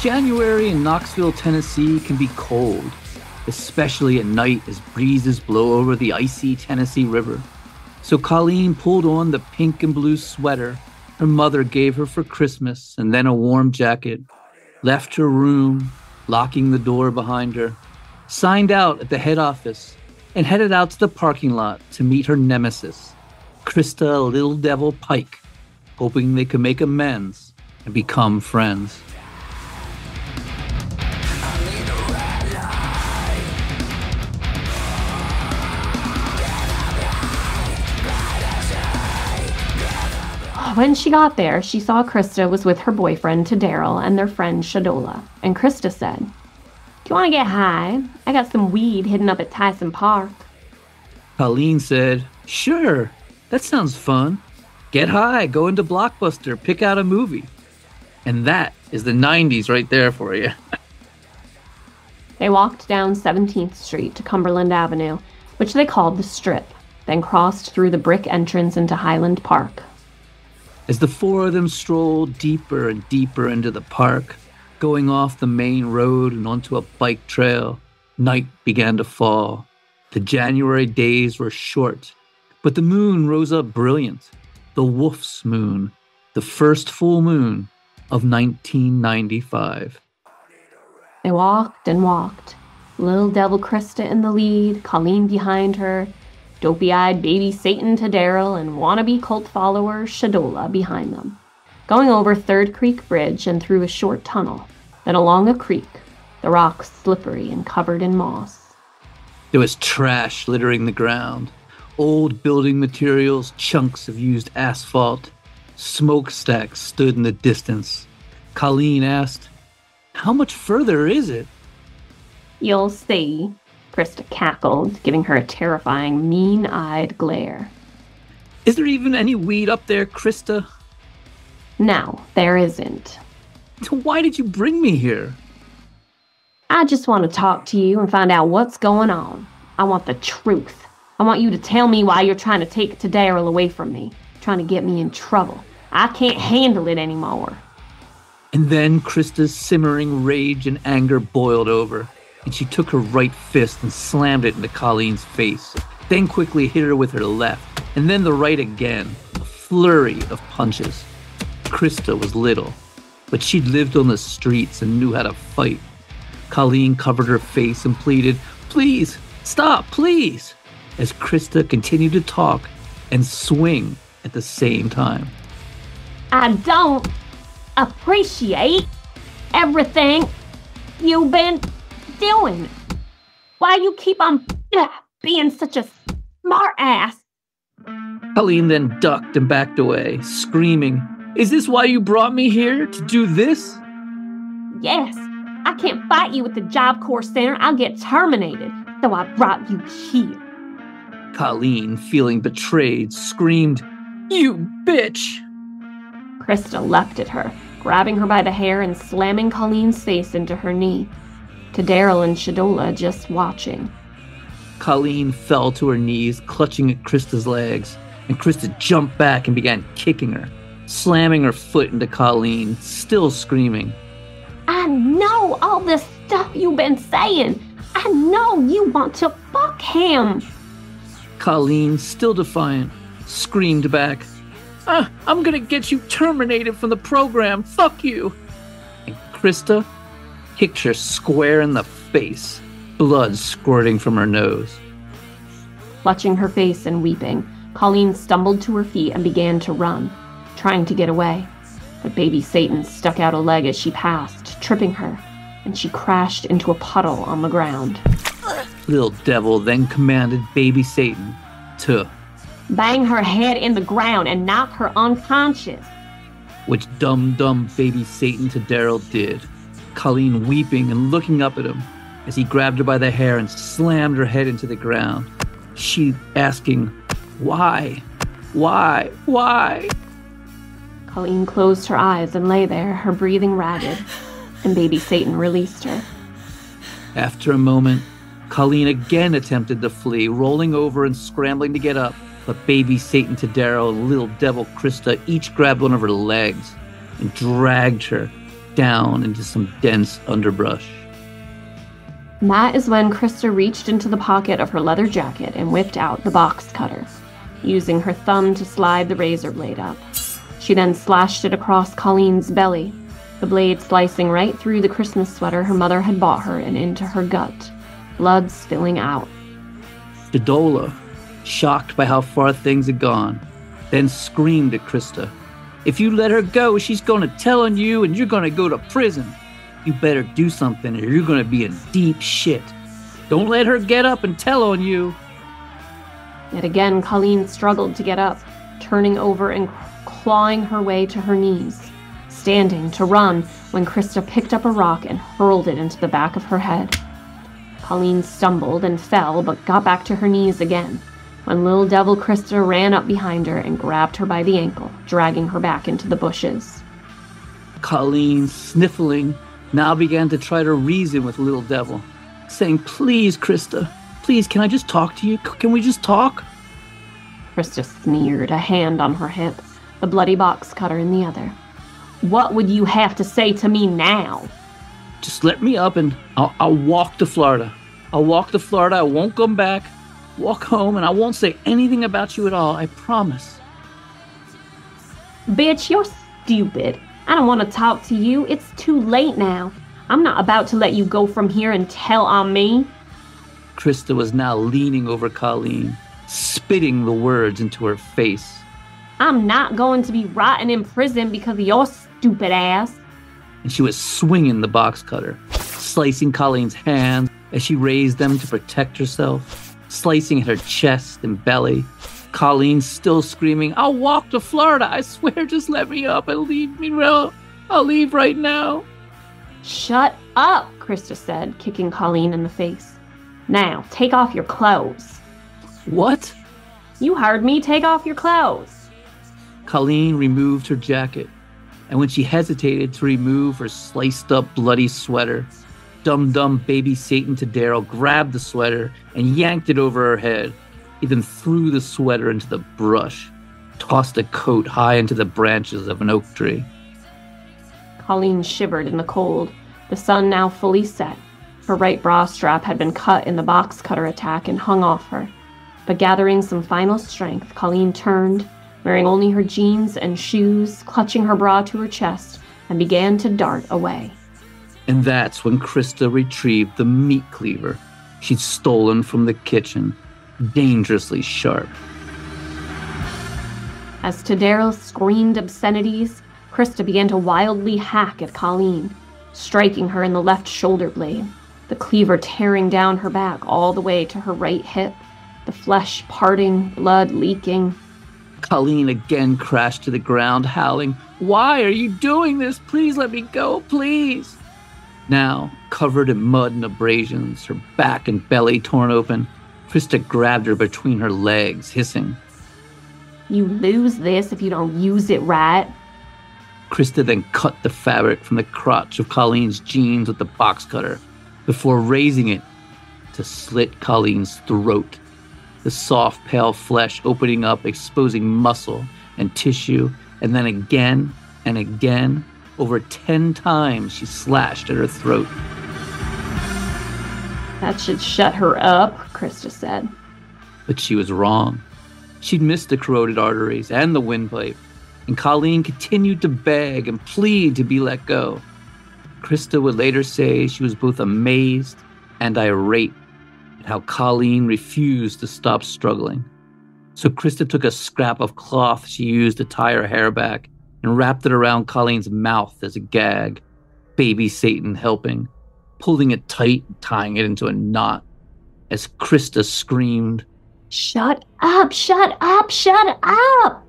January in Knoxville, Tennessee can be cold, especially at night as breezes blow over the icy Tennessee River. So Colleen pulled on the pink and blue sweater her mother gave her for Christmas and then a warm jacket, left her room, locking the door behind her, signed out at the head office, and headed out to the parking lot to meet her nemesis, Krista Little Devil Pike, hoping they could make amends and become friends. When she got there, she saw Krista was with her boyfriend, Daryl, and their friend, Shadola. And Krista said, "Do you want to get high? I got some weed hidden up at Tyson Park." Colleen said, "Sure, that sounds fun. Get high, go into Blockbuster, pick out a movie." And that is the 90s right there for you. They walked down 17th Street to Cumberland Avenue, which they called the Strip, then crossed through the brick entrance into Highland Park. As the four of them strolled deeper and deeper into the park, going off the main road and onto a bike trail, night began to fall. The January days were short, but the moon rose up brilliant. The Wolf's Moon, the first full moon of 1995. They walked and walked, Little Devil Krista in the lead, Colleen behind her, dopey-eyed baby Satan Daryl, and wannabe cult follower Shadola behind them, going over Third Creek Bridge and through a short tunnel, then along a creek, the rocks slippery and covered in moss. There was trash littering the ground, old building materials, chunks of used asphalt. Smokestacks stood in the distance. Colleen asked, "How much further is it?" "You'll see," Krista cackled, giving her a terrifying, mean-eyed glare. "Is there even any weed up there, Krista?" "No, there isn't." "So why did you bring me here?" "I just want to talk to you and find out what's going on. I want the truth. I want you to tell me why you're trying to take Daryl away from me, trying to get me in trouble. I can't handle it anymore." And then Krista's simmering rage and anger boiled over, and she took her right fist and slammed it into Colleen's face, then quickly hit her with her left, and then the right again, a flurry of punches. Krista was little, but she'd lived on the streets and knew how to fight. Colleen covered her face and pleaded, "Please, stop, please," as Krista continued to talk and swing at the same time. "I don't appreciate everything you've been doing. Why you keep on being such a smart ass?" Colleen then ducked and backed away, screaming, "Is this why you brought me here, to do this?" "Yes, I can't fight you at the Job Corps Center. I'll get terminated. So I brought you here. Colleen, feeling betrayed, screamed, "You bitch!" Krista leapt at her, grabbing her by the hair and slamming Colleen's face into her knee. To Daryl and Shadola just watching. Colleen fell to her knees, clutching at Krista's legs, and Krista jumped back and began kicking her, slamming her foot into Colleen, still screaming. I know all this stuff you've been saying. I know you want to fuck him. Colleen, still defiant, screamed back, I'm gonna get you terminated from the program, fuck you! And Krista kicked her square in the face, blood squirting from her nose. Clutching her face and weeping, Colleen stumbled to her feet and began to run, trying to get away. But baby Satan stuck out a leg as she passed, tripping her, and she crashed into a puddle on the ground. Little Devil then commanded baby Satan to bang her head in the ground and knock her unconscious. Which dumb baby Satan to Daryl did, Colleen weeping and looking up at him as he grabbed her by the hair and slammed her head into the ground. She asking, why? Colleen closed her eyes and lay there, her breathing ragged, and baby Satan released her. After a moment, Colleen again attempted to flee, rolling over and scrambling to get up, but baby Satan to Daryl and little Devil Krista each grabbed one of her legs and dragged her down into some dense underbrush. And that is when Krista reached into the pocket of her leather jacket and whipped out the box cutter, using her thumb to slide the razor blade up. She then slashed it across Colleen's belly, the blade slicing right through the Christmas sweater her mother had bought her and into her gut, blood spilling out. Shadola, shocked by how far things had gone, then screamed at Krista, "If you let her go, she's going to tell on you and you're going to go to prison. You better do something or you're going to be in deep shit. Don't let her get up and tell on you." Yet again, Colleen struggled to get up, turning over and clawing her way to her knees, standing to run when Krista picked up a rock and hurled it into the back of her head. Colleen stumbled and fell, but got back to her knees again, when Little Devil Krista ran up behind her and grabbed her by the ankle, dragging her back into the bushes. Colleen, sniffling, now began to try to reason with Little Devil, saying, "Please, Krista, please, can I just talk to you? Can we just talk?" Krista sneered, a hand on her hip, the bloody box cutter in the other. "What would you have to say to me now?" "Just let me up and I'll walk to Florida. I'll walk to Florida, I won't come back, walk home, and I won't say anything about you at all, I promise." "Bitch, you're stupid. I don't want to talk to you. It's too late now. I'm not about to let you go from here and tell on me." Krista was now leaning over Colleen, spitting the words into her face. "I'm not going to be rotting in prison because of your stupid ass." And she was swinging the box cutter, slicing Colleen's hands as she raised them to protect herself, slicing at her chest and belly. Colleen still screaming, "I'll walk to Florida, I swear, just let me up and leave me alone. I'll leave right now." "Shut up," Krista said, kicking Colleen in the face. "Now, take off your clothes." "What?" "You heard me, take off your clothes." Colleen removed her jacket, and when she hesitated to remove her sliced-up bloody sweater, dumb baby Satan to Daryl grabbed the sweater and yanked it over her head. He then threw the sweater into the brush, tossed the coat high into the branches of an oak tree. Colleen shivered in the cold, the sun now fully set. Her right bra strap had been cut in the box cutter attack and hung off her. But gathering some final strength, Colleen turned, wearing only her jeans and shoes, clutching her bra to her chest, and began to dart away. And that's when Krista retrieved the meat cleaver she'd stolen from the kitchen, dangerously sharp. As to Daryl's screamed obscenities, Krista began to wildly hack at Colleen, striking her in the left shoulder blade, the cleaver tearing down her back all the way to her right hip, the flesh parting, blood leaking. Colleen again crashed to the ground, howling, "Why are you doing this? Please let me go, please!" Now, covered in mud and abrasions, her back and belly torn open, Krista grabbed her between her legs, hissing. You lose this if you don't use it right. Krista then cut the fabric from the crotch of Colleen's jeans with the box cutter before raising it to slit Colleen's throat, the soft, pale flesh opening up, exposing muscle and tissue, and then again and again. Over 10 times she slashed at her throat. That should shut her up, Krista said. But she was wrong. She'd missed the carotid arteries and the windpipe, and Colleen continued to beg and plead to be let go. Krista would later say she was both amazed and irate at how Colleen refused to stop struggling. So Krista took a scrap of cloth she used to tie her hair back and wrapped it around Colleen's mouth as a gag, baby Satan helping, pulling it tight and tying it into a knot, as Krista screamed, Shut up, shut up, shut up!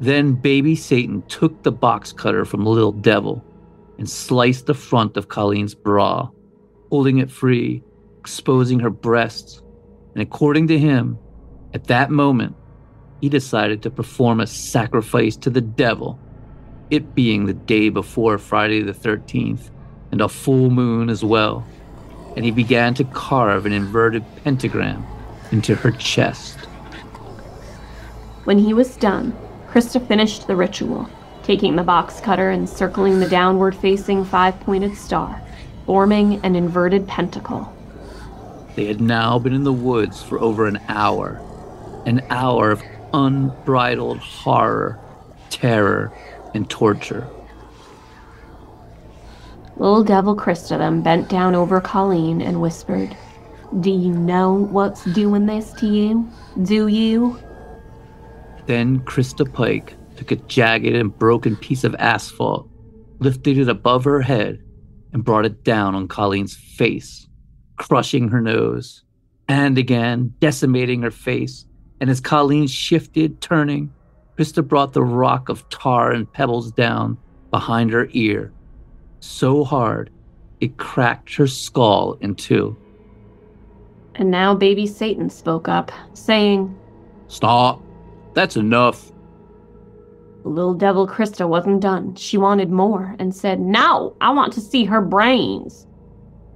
Then baby Satan took the box cutter from Little Devil and sliced the front of Colleen's bra, holding it free, exposing her breasts, and according to him, at that moment, he decided to perform a sacrifice to the devil, it being the day before Friday the 13th and a full moon as well, and he began to carve an inverted pentagram into her chest. When he was done, Krista finished the ritual, taking the box cutter and circling the downward-facing 5-pointed star, forming an inverted pentacle. They had now been in the woods for over an hour of unbridled horror, terror, and torture. Little Devil Krista then bent down over Colleen and whispered, Do you know what's doing this to you? Do you? Then Krista Pike took a jagged and broken piece of asphalt, lifted it above her head, and brought it down on Colleen's face, crushing her nose, and again decimating her face. And as Colleen shifted, turning, Krista brought the rock of tar and pebbles down behind her ear, so hard it cracked her skull in two. And now baby Satan spoke up, saying, Stop. That's enough. Little Devil Krista wasn't done. She wanted more and said, No, I want to see her brains.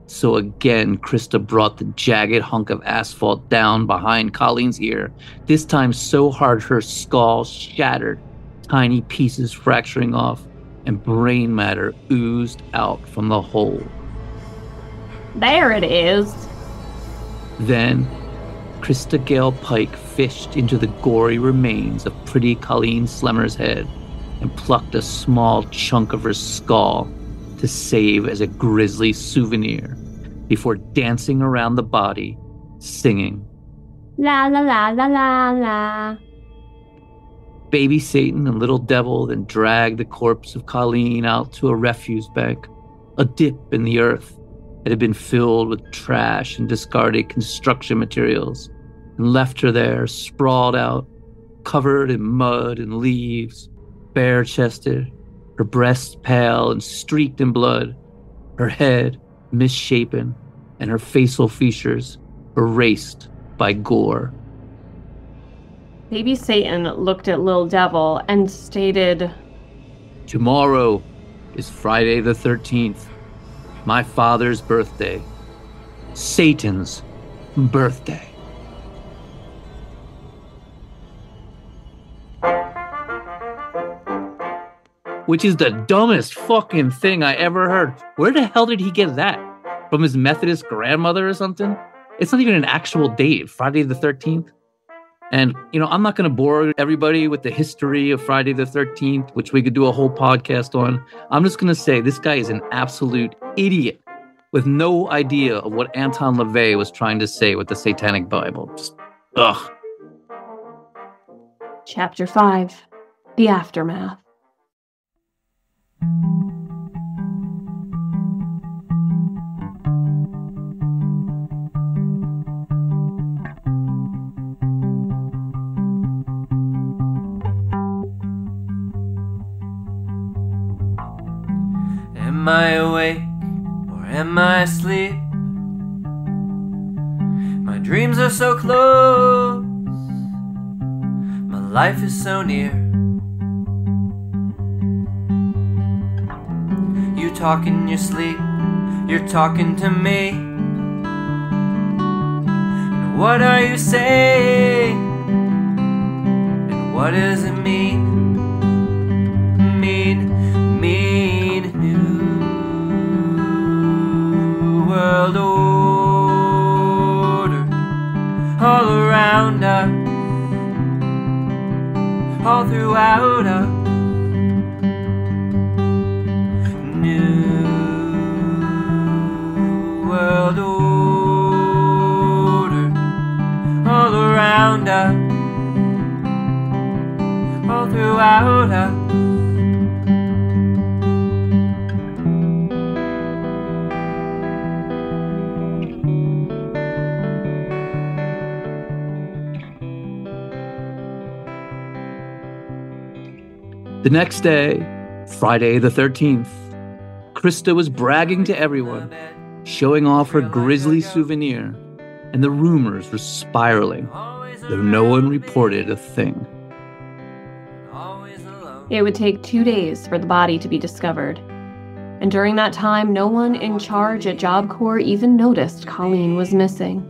So again, Krista brought the jagged hunk of asphalt down behind Colleen's ear, this time so hard her skull shattered, tiny pieces fracturing off, and brain matter oozed out from the hole. There it is. Then, Krista Gale Pike fished into the gory remains of pretty Colleen Slemmer's head and plucked a small chunk of her skull to save as a grisly souvenir before dancing around the body, singing, La la la la la la. Baby Satan and Little Devil then dragged the corpse of Colleen out to a refuse bank, a dip in the earth that had been filled with trash and discarded construction materials, and left her there, sprawled out, covered in mud and leaves, bare-chested, her breasts pale and streaked in blood, her head misshapen, and her facial features erased by gore. Baby Satan looked at Little Devil and stated, Tomorrow is Friday the 13th, my father's birthday, Satan's birthday. Which is the dumbest fucking thing I ever heard. Where the hell did he get that? From his Methodist grandmother or something? It's not even an actual date, Friday the 13th. And, I'm not going to bore everybody with the history of Friday the 13th, which we could do a whole podcast on. I'm just going to say this guy is an absolute idiot with no idea of what Anton LaVey was trying to say with the Satanic Bible. Just, ugh. Chapter 5, The Aftermath. Am I awake Am I asleep? My dreams are so close. My life is so near. You talk in your sleep. You're talking to me. And what are you saying? And what does it mean? Mean new world order all around us, all throughout us. New world order all around us, all throughout us. The next day, Friday the 13th, Krista was bragging to everyone, showing off her grisly souvenir, and the rumors were spiraling, though no one reported a thing. It would take 2 days for the body to be discovered. And during that time, no one in charge at Job Corps even noticed Colleen was missing.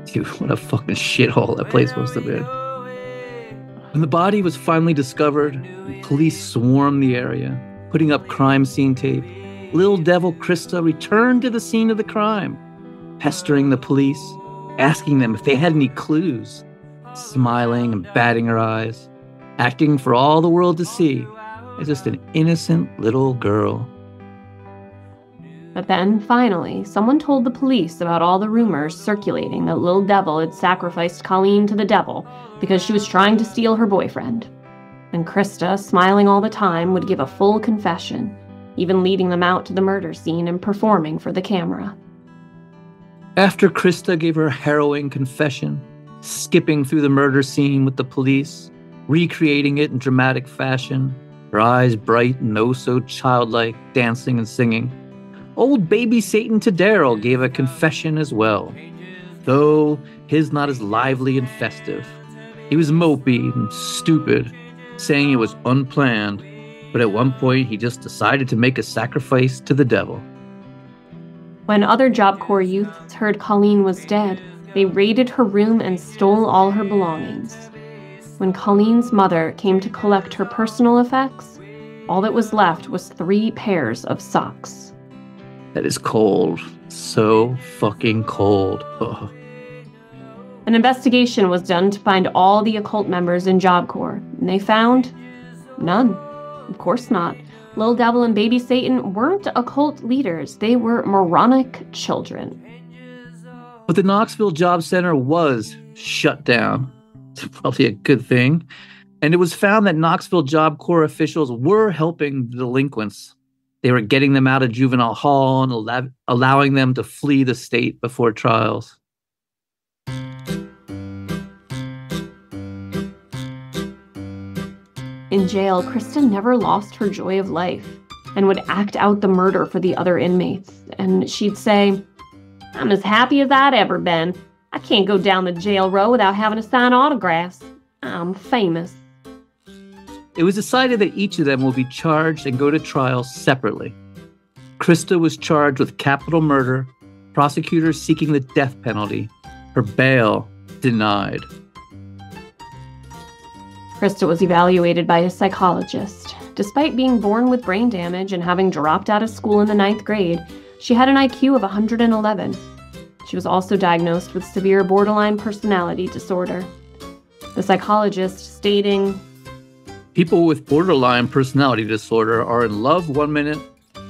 Dude, what a fucking shithole that place must have been. When the body was finally discovered, police swarmed the area, putting up crime scene tape. Little Devil Krista returned to the scene of the crime, pestering the police, asking them if they had any clues, smiling and batting her eyes, acting for all the world to see as just an innocent little girl. But then, finally, someone told the police about all the rumors circulating that Little Devil had sacrificed Colleen to the devil because she was trying to steal her boyfriend. And Krista, smiling all the time, would give a full confession, even leading them out to the murder scene and performing for the camera. After Krista gave her harrowing confession, skipping through the murder scene with the police, recreating it in dramatic fashion, her eyes bright and oh so childlike, dancing and singing, old baby Satan Tadero gave a confession as well, though his not as lively and festive. He was mopey and stupid, saying it was unplanned, but at one point he just decided to make a sacrifice to the devil. When other Job Corps youths heard Colleen was dead, they raided her room and stole all her belongings. When Colleen's mother came to collect her personal effects, all that was left was 3 pairs of socks. That is cold. So fucking cold. Ugh. An investigation was done to find all the occult members in Job Corps, and they found none. Of course not. Little Devil and Baby Satan weren't occult leaders. They were moronic children. But the Knoxville Job Center was shut down. It's probably a good thing. And it was found that Knoxville Job Corps officials were helping the delinquents. They were getting them out of juvenile hall and allowing them to flee the state before trials. In jail, Krista never lost her joy of life and would act out the murder for the other inmates. And she'd say, "I'm as happy as I'd ever been. I can't go down the jail row without having to sign autographs. I'm famous." It was decided that each of them will be charged and go to trial separately. Krista was charged with capital murder, prosecutors seeking the death penalty, her bail denied. Krista was evaluated by a psychologist. Despite being born with brain damage and having dropped out of school in the 9th grade, she had an IQ of 111. She was also diagnosed with severe borderline personality disorder. The psychologist stating, "People with borderline personality disorder are in love one minute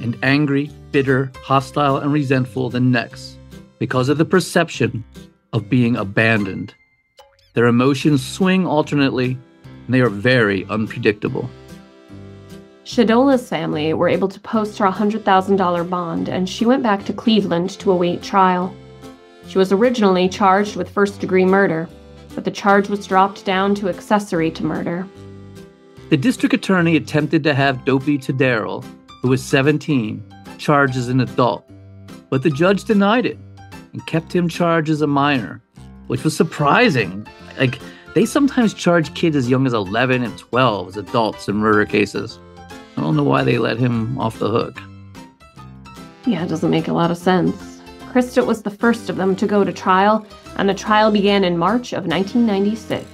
and angry, bitter, hostile, and resentful the next because of the perception of being abandoned. Their emotions swing alternately, and they are very unpredictable." Shadola's family were able to post her $100,000 bond, and she went back to Cleveland to await trial. She was originally charged with first-degree murder, but the charge was dropped down to accessory to murder. The district attorney attempted to have Dopey Tadero, who was 17, charged as an adult, But the judge denied it and kept him charged as a minor, which was surprising. Like, they sometimes charge kids as young as 11 and 12 as adults in murder cases. I don't know why they let him off the hook. Yeah, it doesn't make a lot of sense. Krista was the first of them to go to trial, and the trial began in March of 1996.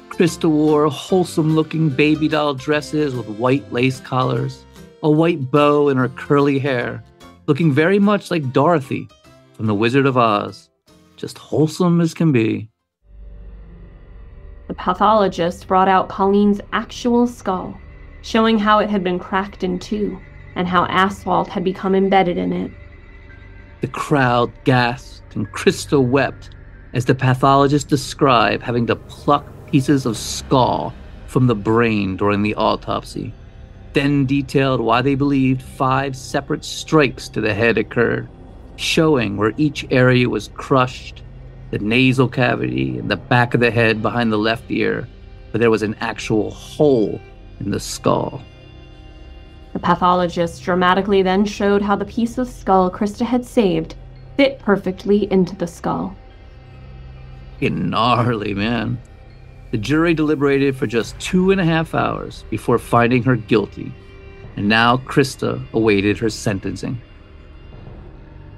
Krista wore wholesome-looking baby doll dresses with white lace collars, a white bow in her curly hair, looking very much like Dorothy from The Wizard of Oz. Just wholesome as can be. The pathologist brought out Colleen's actual skull, showing how it had been cracked in two, and how asphalt had become embedded in it. The crowd gasped and Krista wept as the pathologist described having to pluck pieces of skull from the brain during the autopsy, then detailed why they believed 5 separate strikes to the head occurred, showing where each area was crushed, the nasal cavity and the back of the head behind the left ear, but there was an actual hole in the skull. The pathologist dramatically then showed how the piece of skull Krista had saved fit perfectly into the skull. Fucking gnarly, man. The jury deliberated for just 2.5 hours before finding her guilty, and now Krista awaited her sentencing.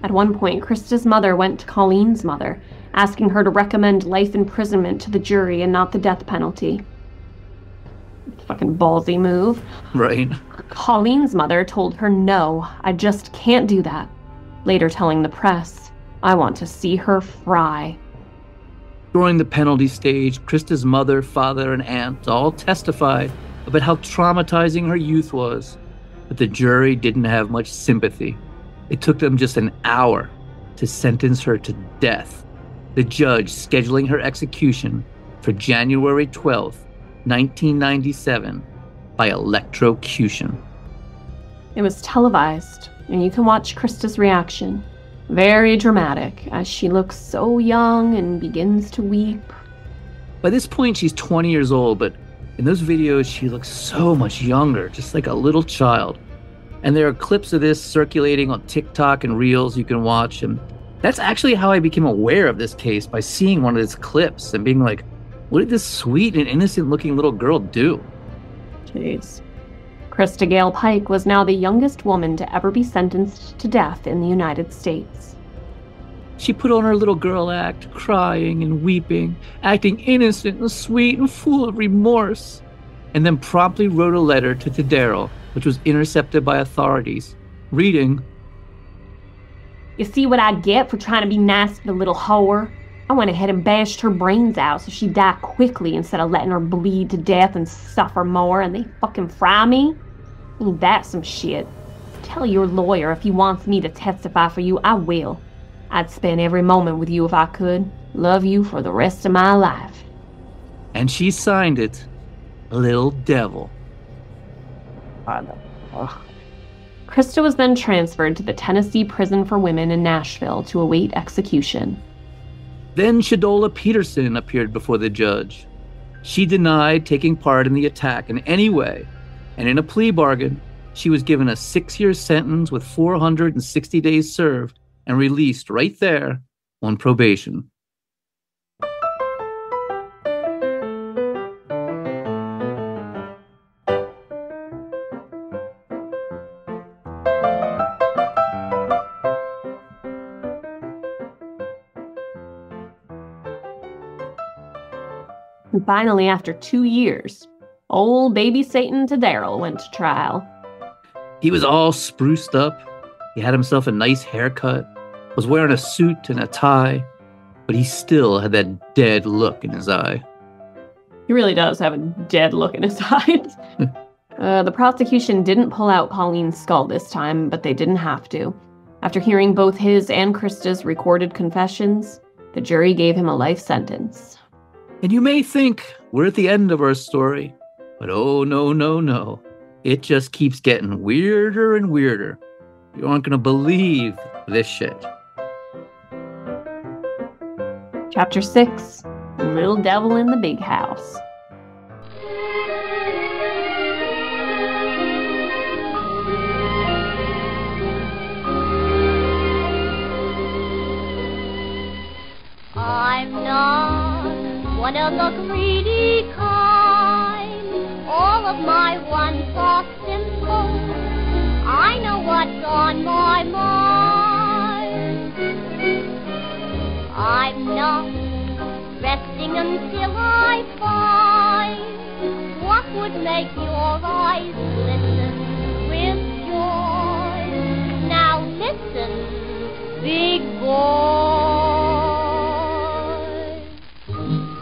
At one point, Krista's mother went to Colleen's mother, asking her to recommend life imprisonment to the jury and not the death penalty. Fucking ballsy move. Right. Colleen's mother told her, "No, I just can't do that," later telling the press, "I want to see her fry." During the penalty stage, Krista's mother, father, and aunt all testified about how traumatizing her youth was, but the jury didn't have much sympathy. It took them just an hour to sentence her to death, the judge scheduling her execution for January 12th, 1997, by electrocution. It was televised, and you can watch Krista's reaction. Very dramatic, as she looks so young and begins to weep. By this point, she's 20 years old, but in those videos, she looks so much younger, just like a little child. And there are clips of this circulating on TikTok and Reels you can watch. And that's actually how I became aware of this case, by seeing one of these clips and being like, what did this sweet and innocent-looking little girl do? Jeez. Krista Gale Pike was now the youngest woman to ever be sentenced to death in the United States. She put on her little girl act, crying and weeping, acting innocent and sweet and full of remorse, and then promptly wrote a letter to Tadero, which was intercepted by authorities, reading, "You see what I get for trying to be nice to the little whore? I went ahead and bashed her brains out so she'd die quickly instead of letting her bleed to death and suffer more, and they fucking fry me? Ain't that some shit? Tell your lawyer if he wants me to testify for you, I will. I'd spend every moment with you if I could. Love you for the rest of my life." and she signed it, Little Devil. Krista was then transferred to the Tennessee Prison for Women in Nashville to await execution. Then Shadola Peterson appeared before the judge. She denied taking part in the attack in any way, and in a plea bargain, she was given a 6-year sentence with 460 days served and released right there on probation. And finally, after 2 years, old baby Satan Tadero went to trial. He was all spruced up. He had himself a nice haircut, was wearing a suit and a tie, but he still had that dead look in his eye. He really does have a dead look in his eyes. The prosecution didn't pull out Colleen's skull this time, but they didn't have to. After hearing both his and Krista's recorded confessions, the jury gave him a life sentence. And you may think we're at the end of our story, but oh no, no, no. It just keeps getting weirder and weirder. You aren't going to believe this shit. Chapter 6, Little Devil in the Big House. I'm not one of the greedy kind. All of my wants are simple. I know what's on my mind. I'm not resting until I find what would make your eyes glisten with joy. Now listen, big boy.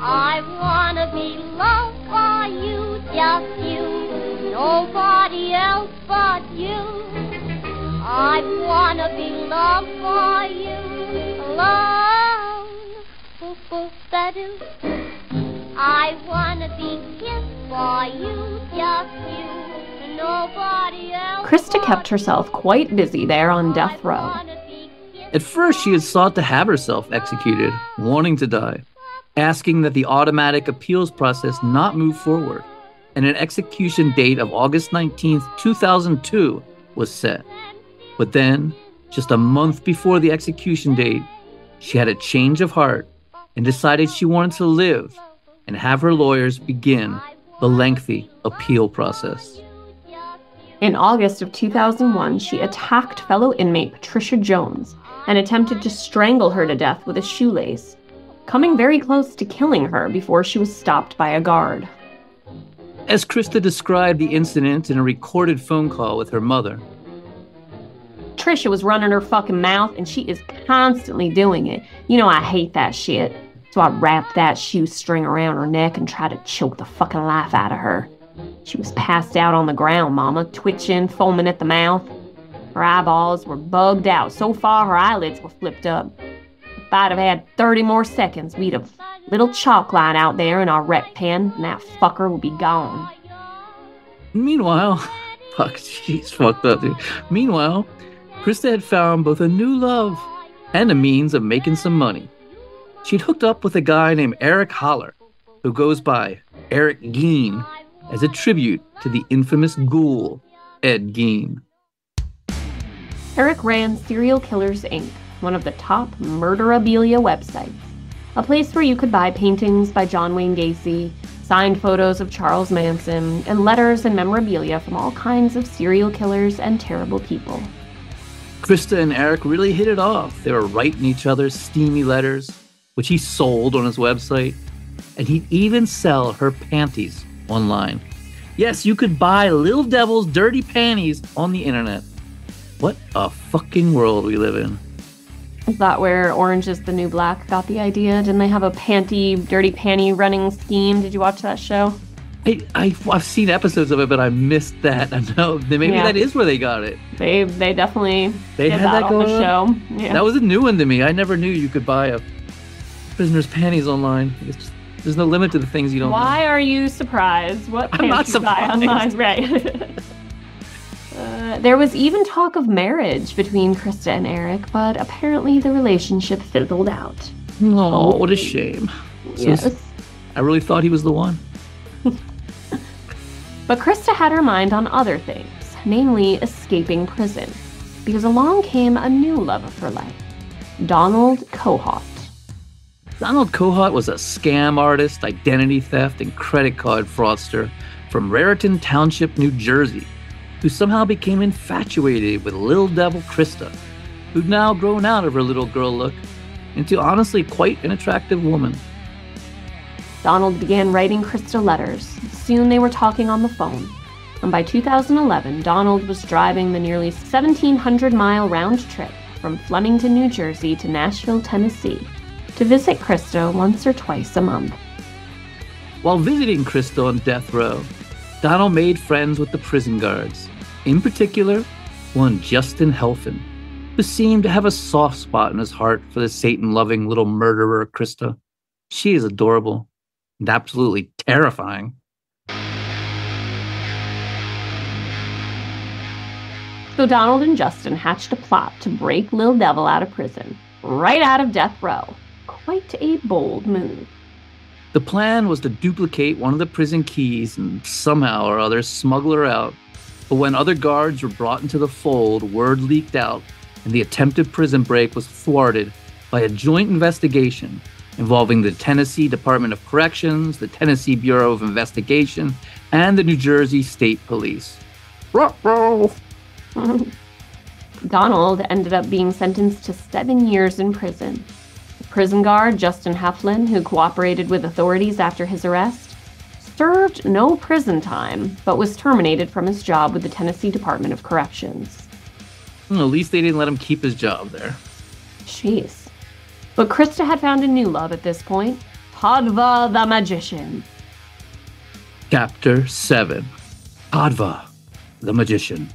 I wanna be loved by you, just you, nobody else but you. I wanna be loved by you, alone. Boop, boop, ba-doo. I wanna be kissed by you, just you, nobody else. Krista kept herself quite busy there on death row. At first, she had sought to have herself executed, wanting to die, asking that the automatic appeals process not move forward, and an execution date of August 19th, 2002 was set. But then, just a month before the execution date, she had a change of heart and decided she wanted to live and have her lawyers begin the lengthy appeal process. In August of 2001, she attacked fellow inmate Patricia Jones and attempted to strangle her to death with a shoelace, coming very close to killing her before she was stopped by a guard. As Krista described the incident in a recorded phone call with her mother, Trisha was running her fucking mouth, and she is constantly doing it. You know I hate that shit. So I wrapped that shoestring around her neck and tried to choke the fucking life out of her. She was passed out on the ground, Mama, twitching, foaming at the mouth. Her eyeballs were bugged out. So far, her eyelids were flipped up. If I'd have had 30 more seconds, we'd have little chalk line out there in our rec pen, and that fucker would be gone. Meanwhile, she's fucked up, dude. Meanwhile, Krista had found both a new love and a means of making some money. She'd hooked up with a guy named Eric Holler, who goes by Eric Gein, as a tribute to the infamous ghoul, Ed Gein. Eric ran Serial Killers Inc., one of the top murderabilia websites, a place where you could buy paintings by John Wayne Gacy, signed photos of Charles Manson, and letters and memorabilia from all kinds of serial killers and terrible people. Krista and Eric really hit it off. They were writing each other's steamy letters, which he sold on his website, and he'd even sell her panties online. Yes, you could buy Lil Devil's dirty panties on the internet. What a fucking world we live in. Is that where Orange is the New Black got the idea? Didn't they have a dirty panty running scheme? Did you watch that show? I've seen episodes of it, but I missed that. I know maybe that is where they got it. They definitely had that on the show. Yeah. That was a new one to me. I never knew you could buy a prisoner's panties online. There's no limit to the things you don't know. Why are you surprised? What I'm not panties you buy online? Right. There was even talk of marriage between Krista and Eric, but apparently the relationship fizzled out. Oh, what a shame. Yes. I really thought he was the one. But Krista had her mind on other things, namely escaping prison, because along came a new love of her life, Donald Kohut. Donald Kohut was a scam artist, identity theft, and credit card fraudster from Raritan Township, New Jersey, who somehow became infatuated with Lil Devil Krista, who'd now grown out of her little girl look into honestly quite an attractive woman. Donald began writing Krista letters. Soon they were talking on the phone. And by 2011, Donald was driving the nearly 1,700-mile round trip from Flemington, New Jersey to Nashville, Tennessee, to visit Krista once or twice a month. While visiting Krista on death row, Donald made friends with the prison guards, in particular, one Justin Helfin, who seemed to have a soft spot in his heart for the Satan-loving little murderer Krista. She is adorable and absolutely terrifying. So Donald and Justin hatched a plot to break Lil Devil out of prison, right out of death row. Quite a bold move. The plan was to duplicate one of the prison keys and somehow or other smuggle her out. But when other guards were brought into the fold, word leaked out, and the attempted prison break was thwarted by a joint investigation involving the Tennessee Department of Corrections, the Tennessee Bureau of Investigation, and the New Jersey State Police. Donald ended up being sentenced to 7 years in prison. The prison guard, Justin Heflin, who cooperated with authorities after his arrest, served no prison time, but was terminated from his job with the Tennessee Department of Corrections. At least they didn't let him keep his job there. Jeez. But Krista had found a new love at this point, Tadva the Magician. Chapter 7. Tadva the Magician.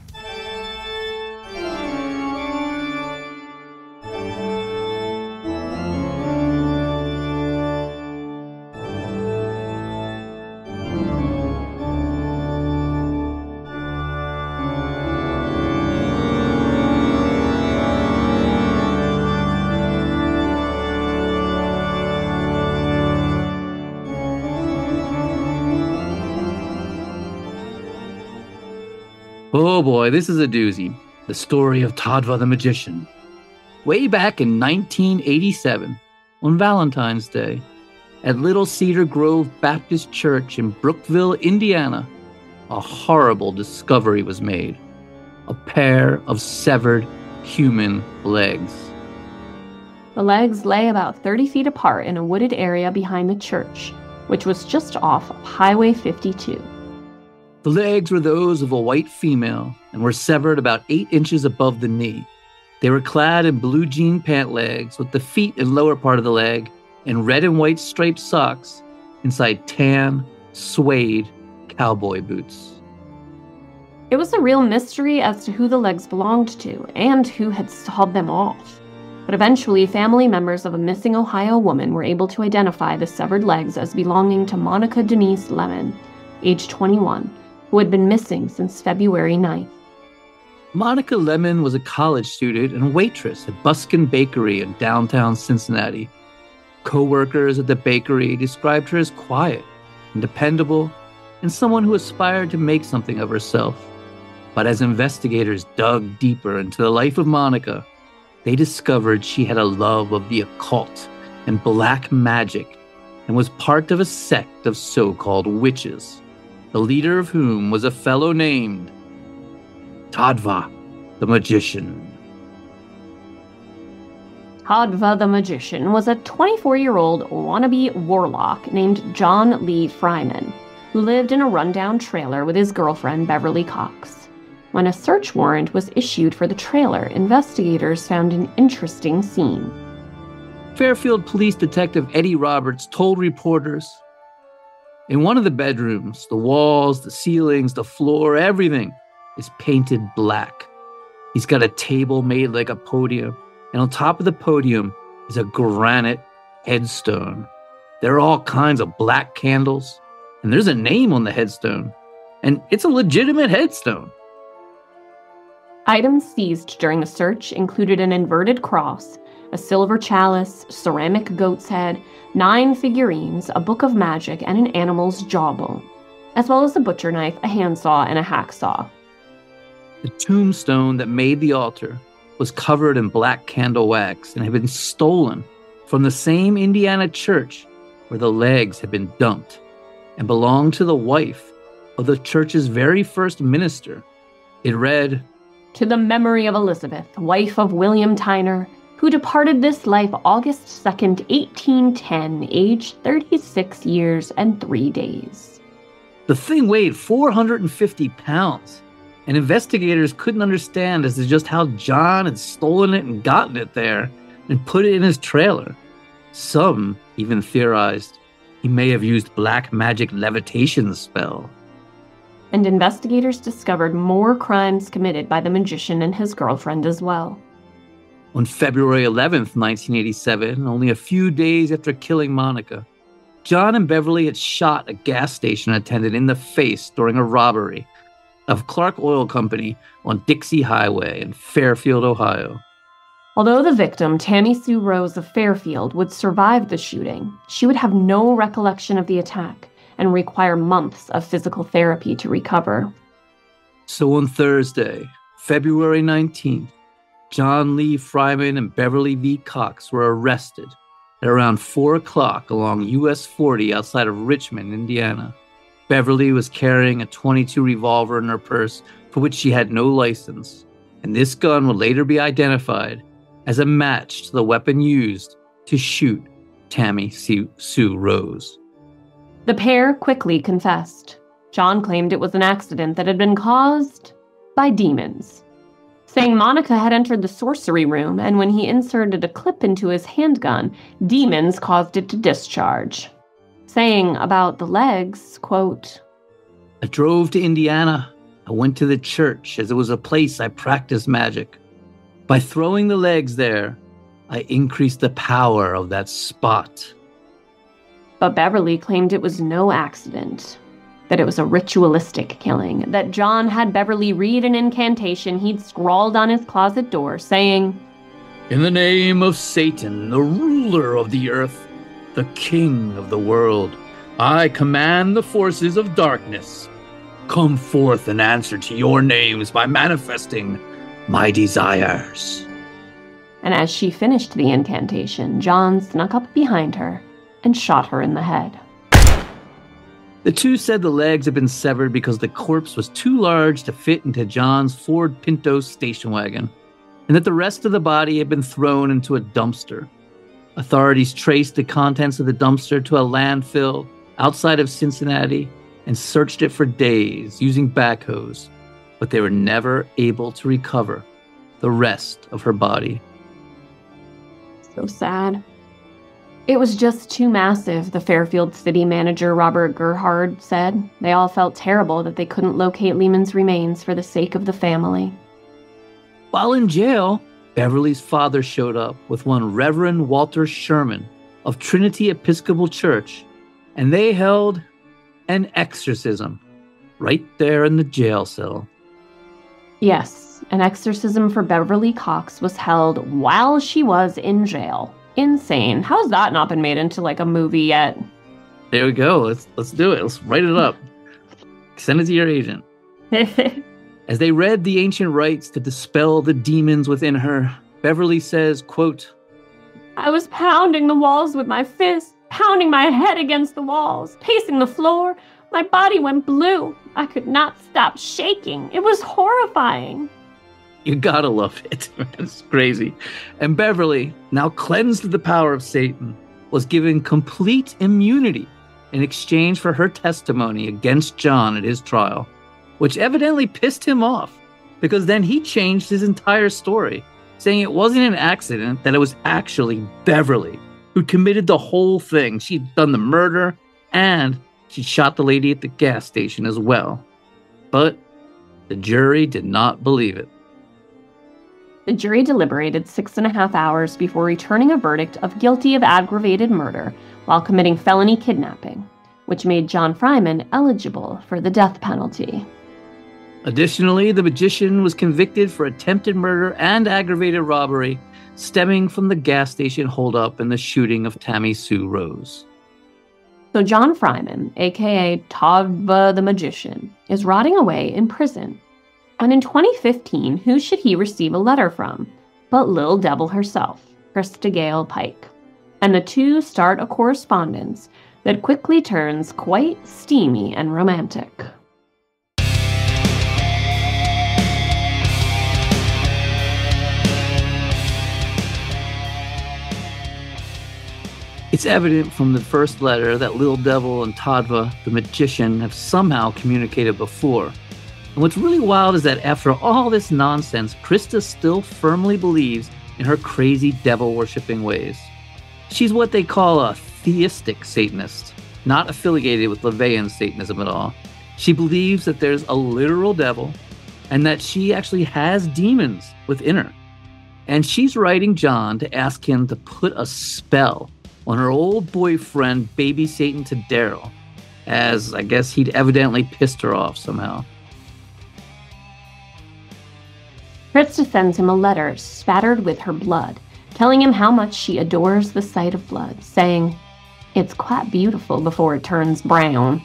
Oh boy, this is a doozy. The story of Tadva the Magician. Way back in 1987, on Valentine's Day, at Little Cedar Grove Baptist Church in Brookville, Indiana, a horrible discovery was made. A pair of severed human legs. The legs lay about 30 feet apart in a wooded area behind the church, which was just off of Highway 52. The legs were those of a white female and were severed about 8 inches above the knee. They were clad in blue jean pant legs with the feet and lower part of the leg in red and white striped socks inside tan, suede cowboy boots. It was a real mystery as to who the legs belonged to and who had sawed them off. But eventually, family members of a missing Ohio woman were able to identify the severed legs as belonging to Monica Denise Lemon, age 21, who had been missing since February 9th. Monica Lemon was a college student and waitress at Buskin Bakery in downtown Cincinnati. Co-workers at the bakery described her as quiet and dependable and someone who aspired to make something of herself. But as investigators dug deeper into the life of Monica, they discovered she had a love of the occult and black magic and was part of a sect of so-called witches, the leader of whom was a fellow named Tadva the Magician. Tadva the Magician was a 24-year-old wannabe warlock named John Lee Fryman, who lived in a rundown trailer with his girlfriend Beverly Cox. When a search warrant was issued for the trailer, investigators found an interesting scene. Fairfield Police Detective Eddie Roberts told reporters, "In one of the bedrooms, the walls, the ceilings, the floor, everything is painted black. He's got a table made like a podium, and on top of the podium is a granite headstone. There are all kinds of black candles, and there's a name on the headstone, and it's a legitimate headstone." Items seized during the search included an inverted cross, a silver chalice, ceramic goat's head, 9 figurines, a book of magic, and an animal's jawbone, as well as a butcher knife, a handsaw, and a hacksaw. The tombstone that made the altar was covered in black candle wax and had been stolen from the same Indiana church where the legs had been dumped and belonged to the wife of the church's very first minister. It read, "To the memory of Elizabeth, wife of William Tyner, who departed this life August 2nd, 1810, aged 36 years and 3 days. The thing weighed 450 pounds, and investigators couldn't understand as to just how John had stolen it and gotten it there and put it in his trailer. Some even theorized he may have used black magic levitation spell. And investigators discovered more crimes committed by the magician and his girlfriend as well. On February 11th, 1987, only a few days after killing Monica, John and Beverly had shot a gas station attendant in the face during a robbery of Clark Oil Company on Dixie Highway in Fairfield, Ohio. Although the victim, Tammy Sue Rose of Fairfield, would survive the shooting, she would have no recollection of the attack and require months of physical therapy to recover. So on Thursday, February 19th, John Lee Fryman and Beverly V. Cox were arrested At around 4 o'clock along US 40 outside of Richmond, Indiana, Beverly was carrying a .22 revolver in her purse for which she had no license, and this gun would later be identified as a match to the weapon used to shoot Tammy Sue Rose. The pair quickly confessed. John claimed it was an accident that had been caused by demons, saying Monica had entered the sorcery room, and when he inserted a clip into his handgun, demons caused it to discharge. Saying about the legs, quote, I drove to Indiana. I went to the church as it was a place I practiced magic. By throwing the legs there, I increased the power of that spot. But Beverly claimed it was no accident, that it was a ritualistic killing, that John had Beverly read an incantation he'd scrawled on his closet door, saying, In the name of Satan, the ruler of the earth, the king of the world, I command the forces of darkness. Come forth and answer to your names by manifesting my desires. And as she finished the incantation, John snuck up behind her and shot her in the head. The two said the legs had been severed because the corpse was too large to fit into John's Ford Pinto station wagon, and that the rest of the body had been thrown into a dumpster. Authorities traced the contents of the dumpster to a landfill outside of Cincinnati and searched it for days using backhoes, but they were never able to recover the rest of her body. So sad. It was just too massive, the Fairfield city manager Robert Gerhard said. They all felt terrible that they couldn't locate Lehman's remains for the sake of the family. While in jail, Beverly's father showed up with one Reverend Walter Sherman of Trinity Episcopal Church, and they held an exorcism right there in the jail cell. Yes, an exorcism for Beverly Cox was held while she was in jail. Insane. How has that not been made into like a movie yet? There we go. Let's do it. Let's write it up. Send it to your agent. As they read the ancient rites to dispel the demons within her, Beverly says, quote, I was pounding the walls with my fist, pounding my head against the walls, pacing the floor. My body went blue. I could not stop shaking. It was horrifying. You gotta love it. It's crazy. And Beverly, now cleansed of the power of Satan, was given complete immunity in exchange for her testimony against John at his trial, which evidently pissed him off, because then he changed his entire story, saying it wasn't an accident, that it was actually Beverly who committed the whole thing. She'd done the murder, and she shot the lady at the gas station as well. But the jury did not believe it. The jury deliberated 6.5 hours before returning a verdict of guilty of aggravated murder while committing felony kidnapping, which made John Fryman eligible for the death penalty. Additionally, the magician was convicted for attempted murder and aggravated robbery stemming from the gas station holdup and the shooting of Tammy Sue Rose. So John Fryman, aka Todva the Magician, is rotting away in prison. And in 2015, who should he receive a letter from but Lil Devil herself, Krista Gale Pike. And the two start a correspondence that quickly turns quite steamy and romantic. It's evident from the first letter that Lil Devil and Todva, the magician, have somehow communicated before. And what's really wild is that after all this nonsense, Krista still firmly believes in her crazy devil-worshipping ways. She's what they call a theistic Satanist, not affiliated with LaVeyan Satanism at all. She believes that there's a literal devil and that she actually has demons within her. And she's writing John to ask him to put a spell on her old boyfriend, Baby Satan Tadero, as I guess he'd evidently pissed her off somehow. Krista sends him a letter spattered with her blood, telling him how much she adores the sight of blood, saying, "It's quite beautiful before it turns brown."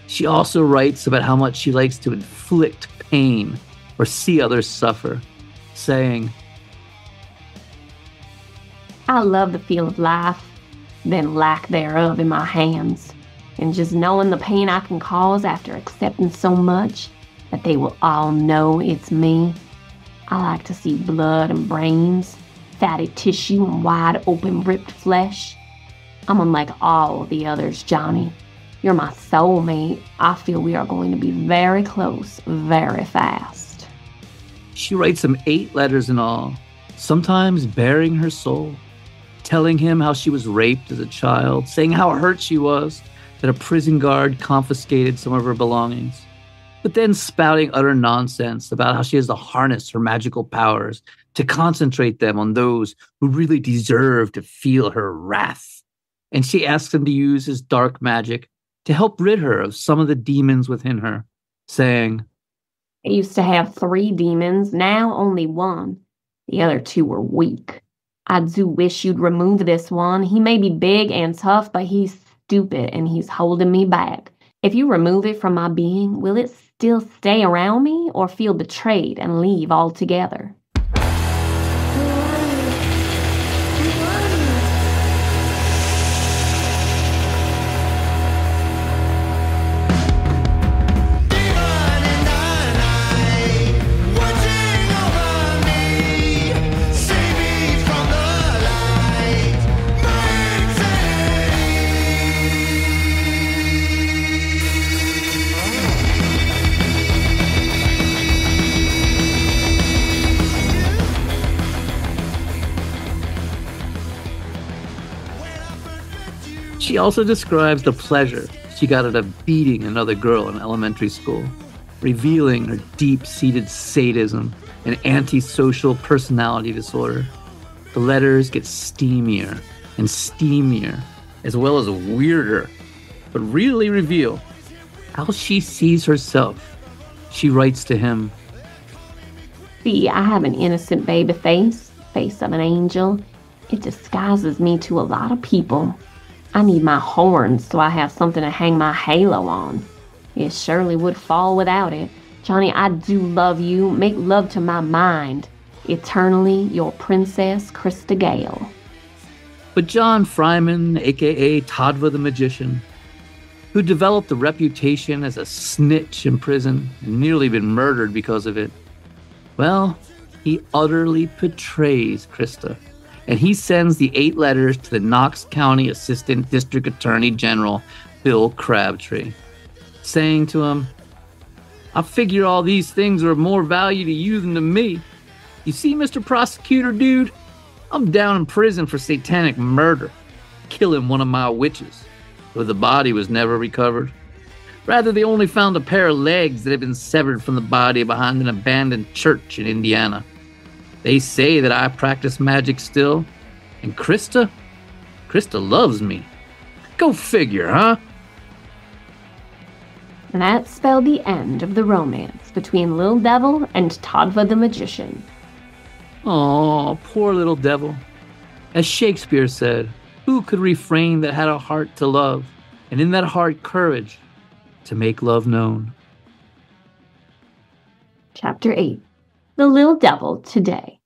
She also writes about how much she likes to inflict pain or see others suffer, saying, I love the feel of life, then lack thereof in my hands, and just knowing the pain I can cause after accepting so much that they will all know it's me. I like to see blood and brains, fatty tissue and wide open ripped flesh. I'm unlike all the others, Johnny. You're my soulmate. I feel we are going to be very close, very fast. She writes him 8 letters in all, sometimes baring her soul, telling him how she was raped as a child, saying how hurt she was that a prison guard confiscated some of her belongings, but then spouting utter nonsense about how she has to harness her magical powers to concentrate them on those who really deserve to feel her wrath. And she asks him to use his dark magic to help rid her of some of the demons within her, saying, I used to have 3 demons, now only 1. The other 2 were weak. I do wish you'd remove this one. He may be big and tough, but he's stupid and he's holding me back. If you remove it from my being, will it still stay around me or feel betrayed and leave altogether? She also describes the pleasure she got out of beating another girl in elementary school, revealing her deep-seated sadism and antisocial personality disorder. The letters get steamier and steamier, as well as weirder, but really reveal how she sees herself. She writes to him, See, I have an innocent baby face of an angel. It disguises me to a lot of people. I need my horns so I have something to hang my halo on. It surely would fall without it. Johnny, I do love you. Make love to my mind. Eternally, your Princess Krista Gale. But John Fryman, a.k.a. Todva the Magician, who developed a reputation as a snitch in prison and nearly been murdered because of it, well, he utterly betrays Krista. And he sends the 8 letters to the Knox County Assistant District Attorney General, Bill Crabtree, saying to him, I figure all these things are of more value to you than to me. You see, Mr. Prosecutor, dude, I'm down in prison for satanic murder, killing one of my witches, though the body was never recovered. Rather, they only found a pair of legs that had been severed from the body behind an abandoned church in Indiana. They say that I practice magic still, and Krista loves me. Go figure, huh? And that spelled the end of the romance between Lil Devil and Todva the Magician. Aw, poor little devil. As Shakespeare said, who could refrain that had a heart to love, and in that heart courage to make love known? Chapter 8. The Lil Devil Today.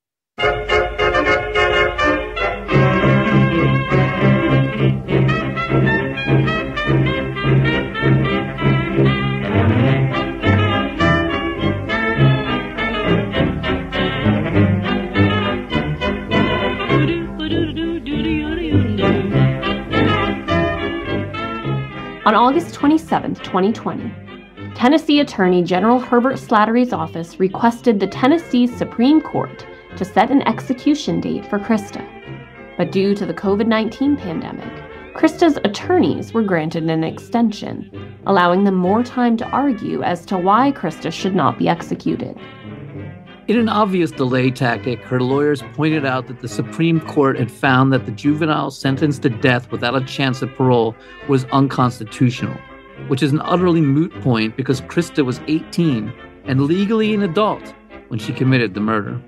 On August 27, 2020, Tennessee Attorney General Herbert Slattery's office requested the Tennessee Supreme Court to set an execution date for Krista. But due to the COVID-19 pandemic, Krista's attorneys were granted an extension, allowing them more time to argue as to why Krista should not be executed. In an obvious delay tactic, her lawyers pointed out that the Supreme Court had found that the juvenile sentenced to death without a chance of parole was unconstitutional, which is an utterly moot point because Krista was 18 and legally an adult when she committed the murder.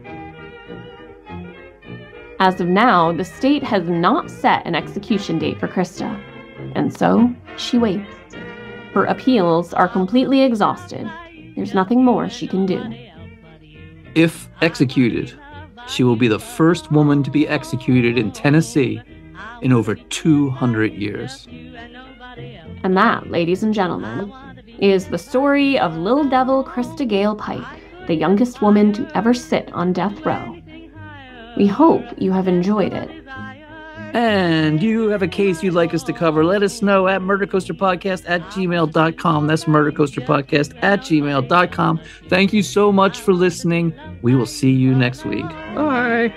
As of now, the state has not set an execution date for Krista, and so she waits. Her appeals are completely exhausted. There's nothing more she can do. If executed, She will be the first woman to be executed in Tennessee in over 200 years. And that, ladies and gentlemen, is the story of Lil Devil Krista Gale Pike, the youngest woman to ever sit on death row. We hope you have enjoyed it. And you have a case you'd like us to cover, let us know at murdercoasterpodcast@gmail.com. That's murdercoasterpodcast@gmail.com. Thank you so much for listening. We will see you next week. Bye.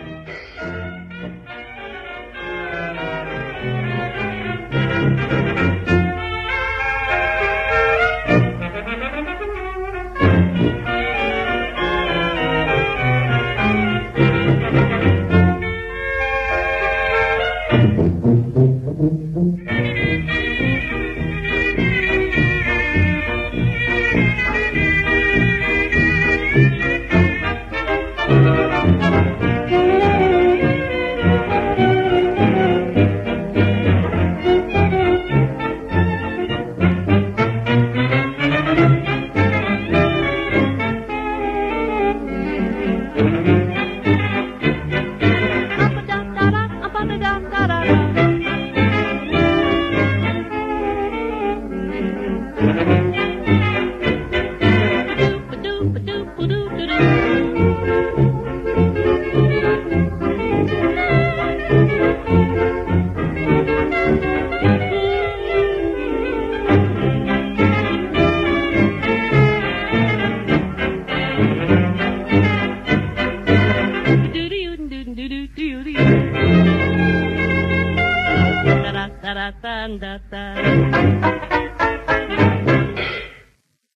Da da da da da.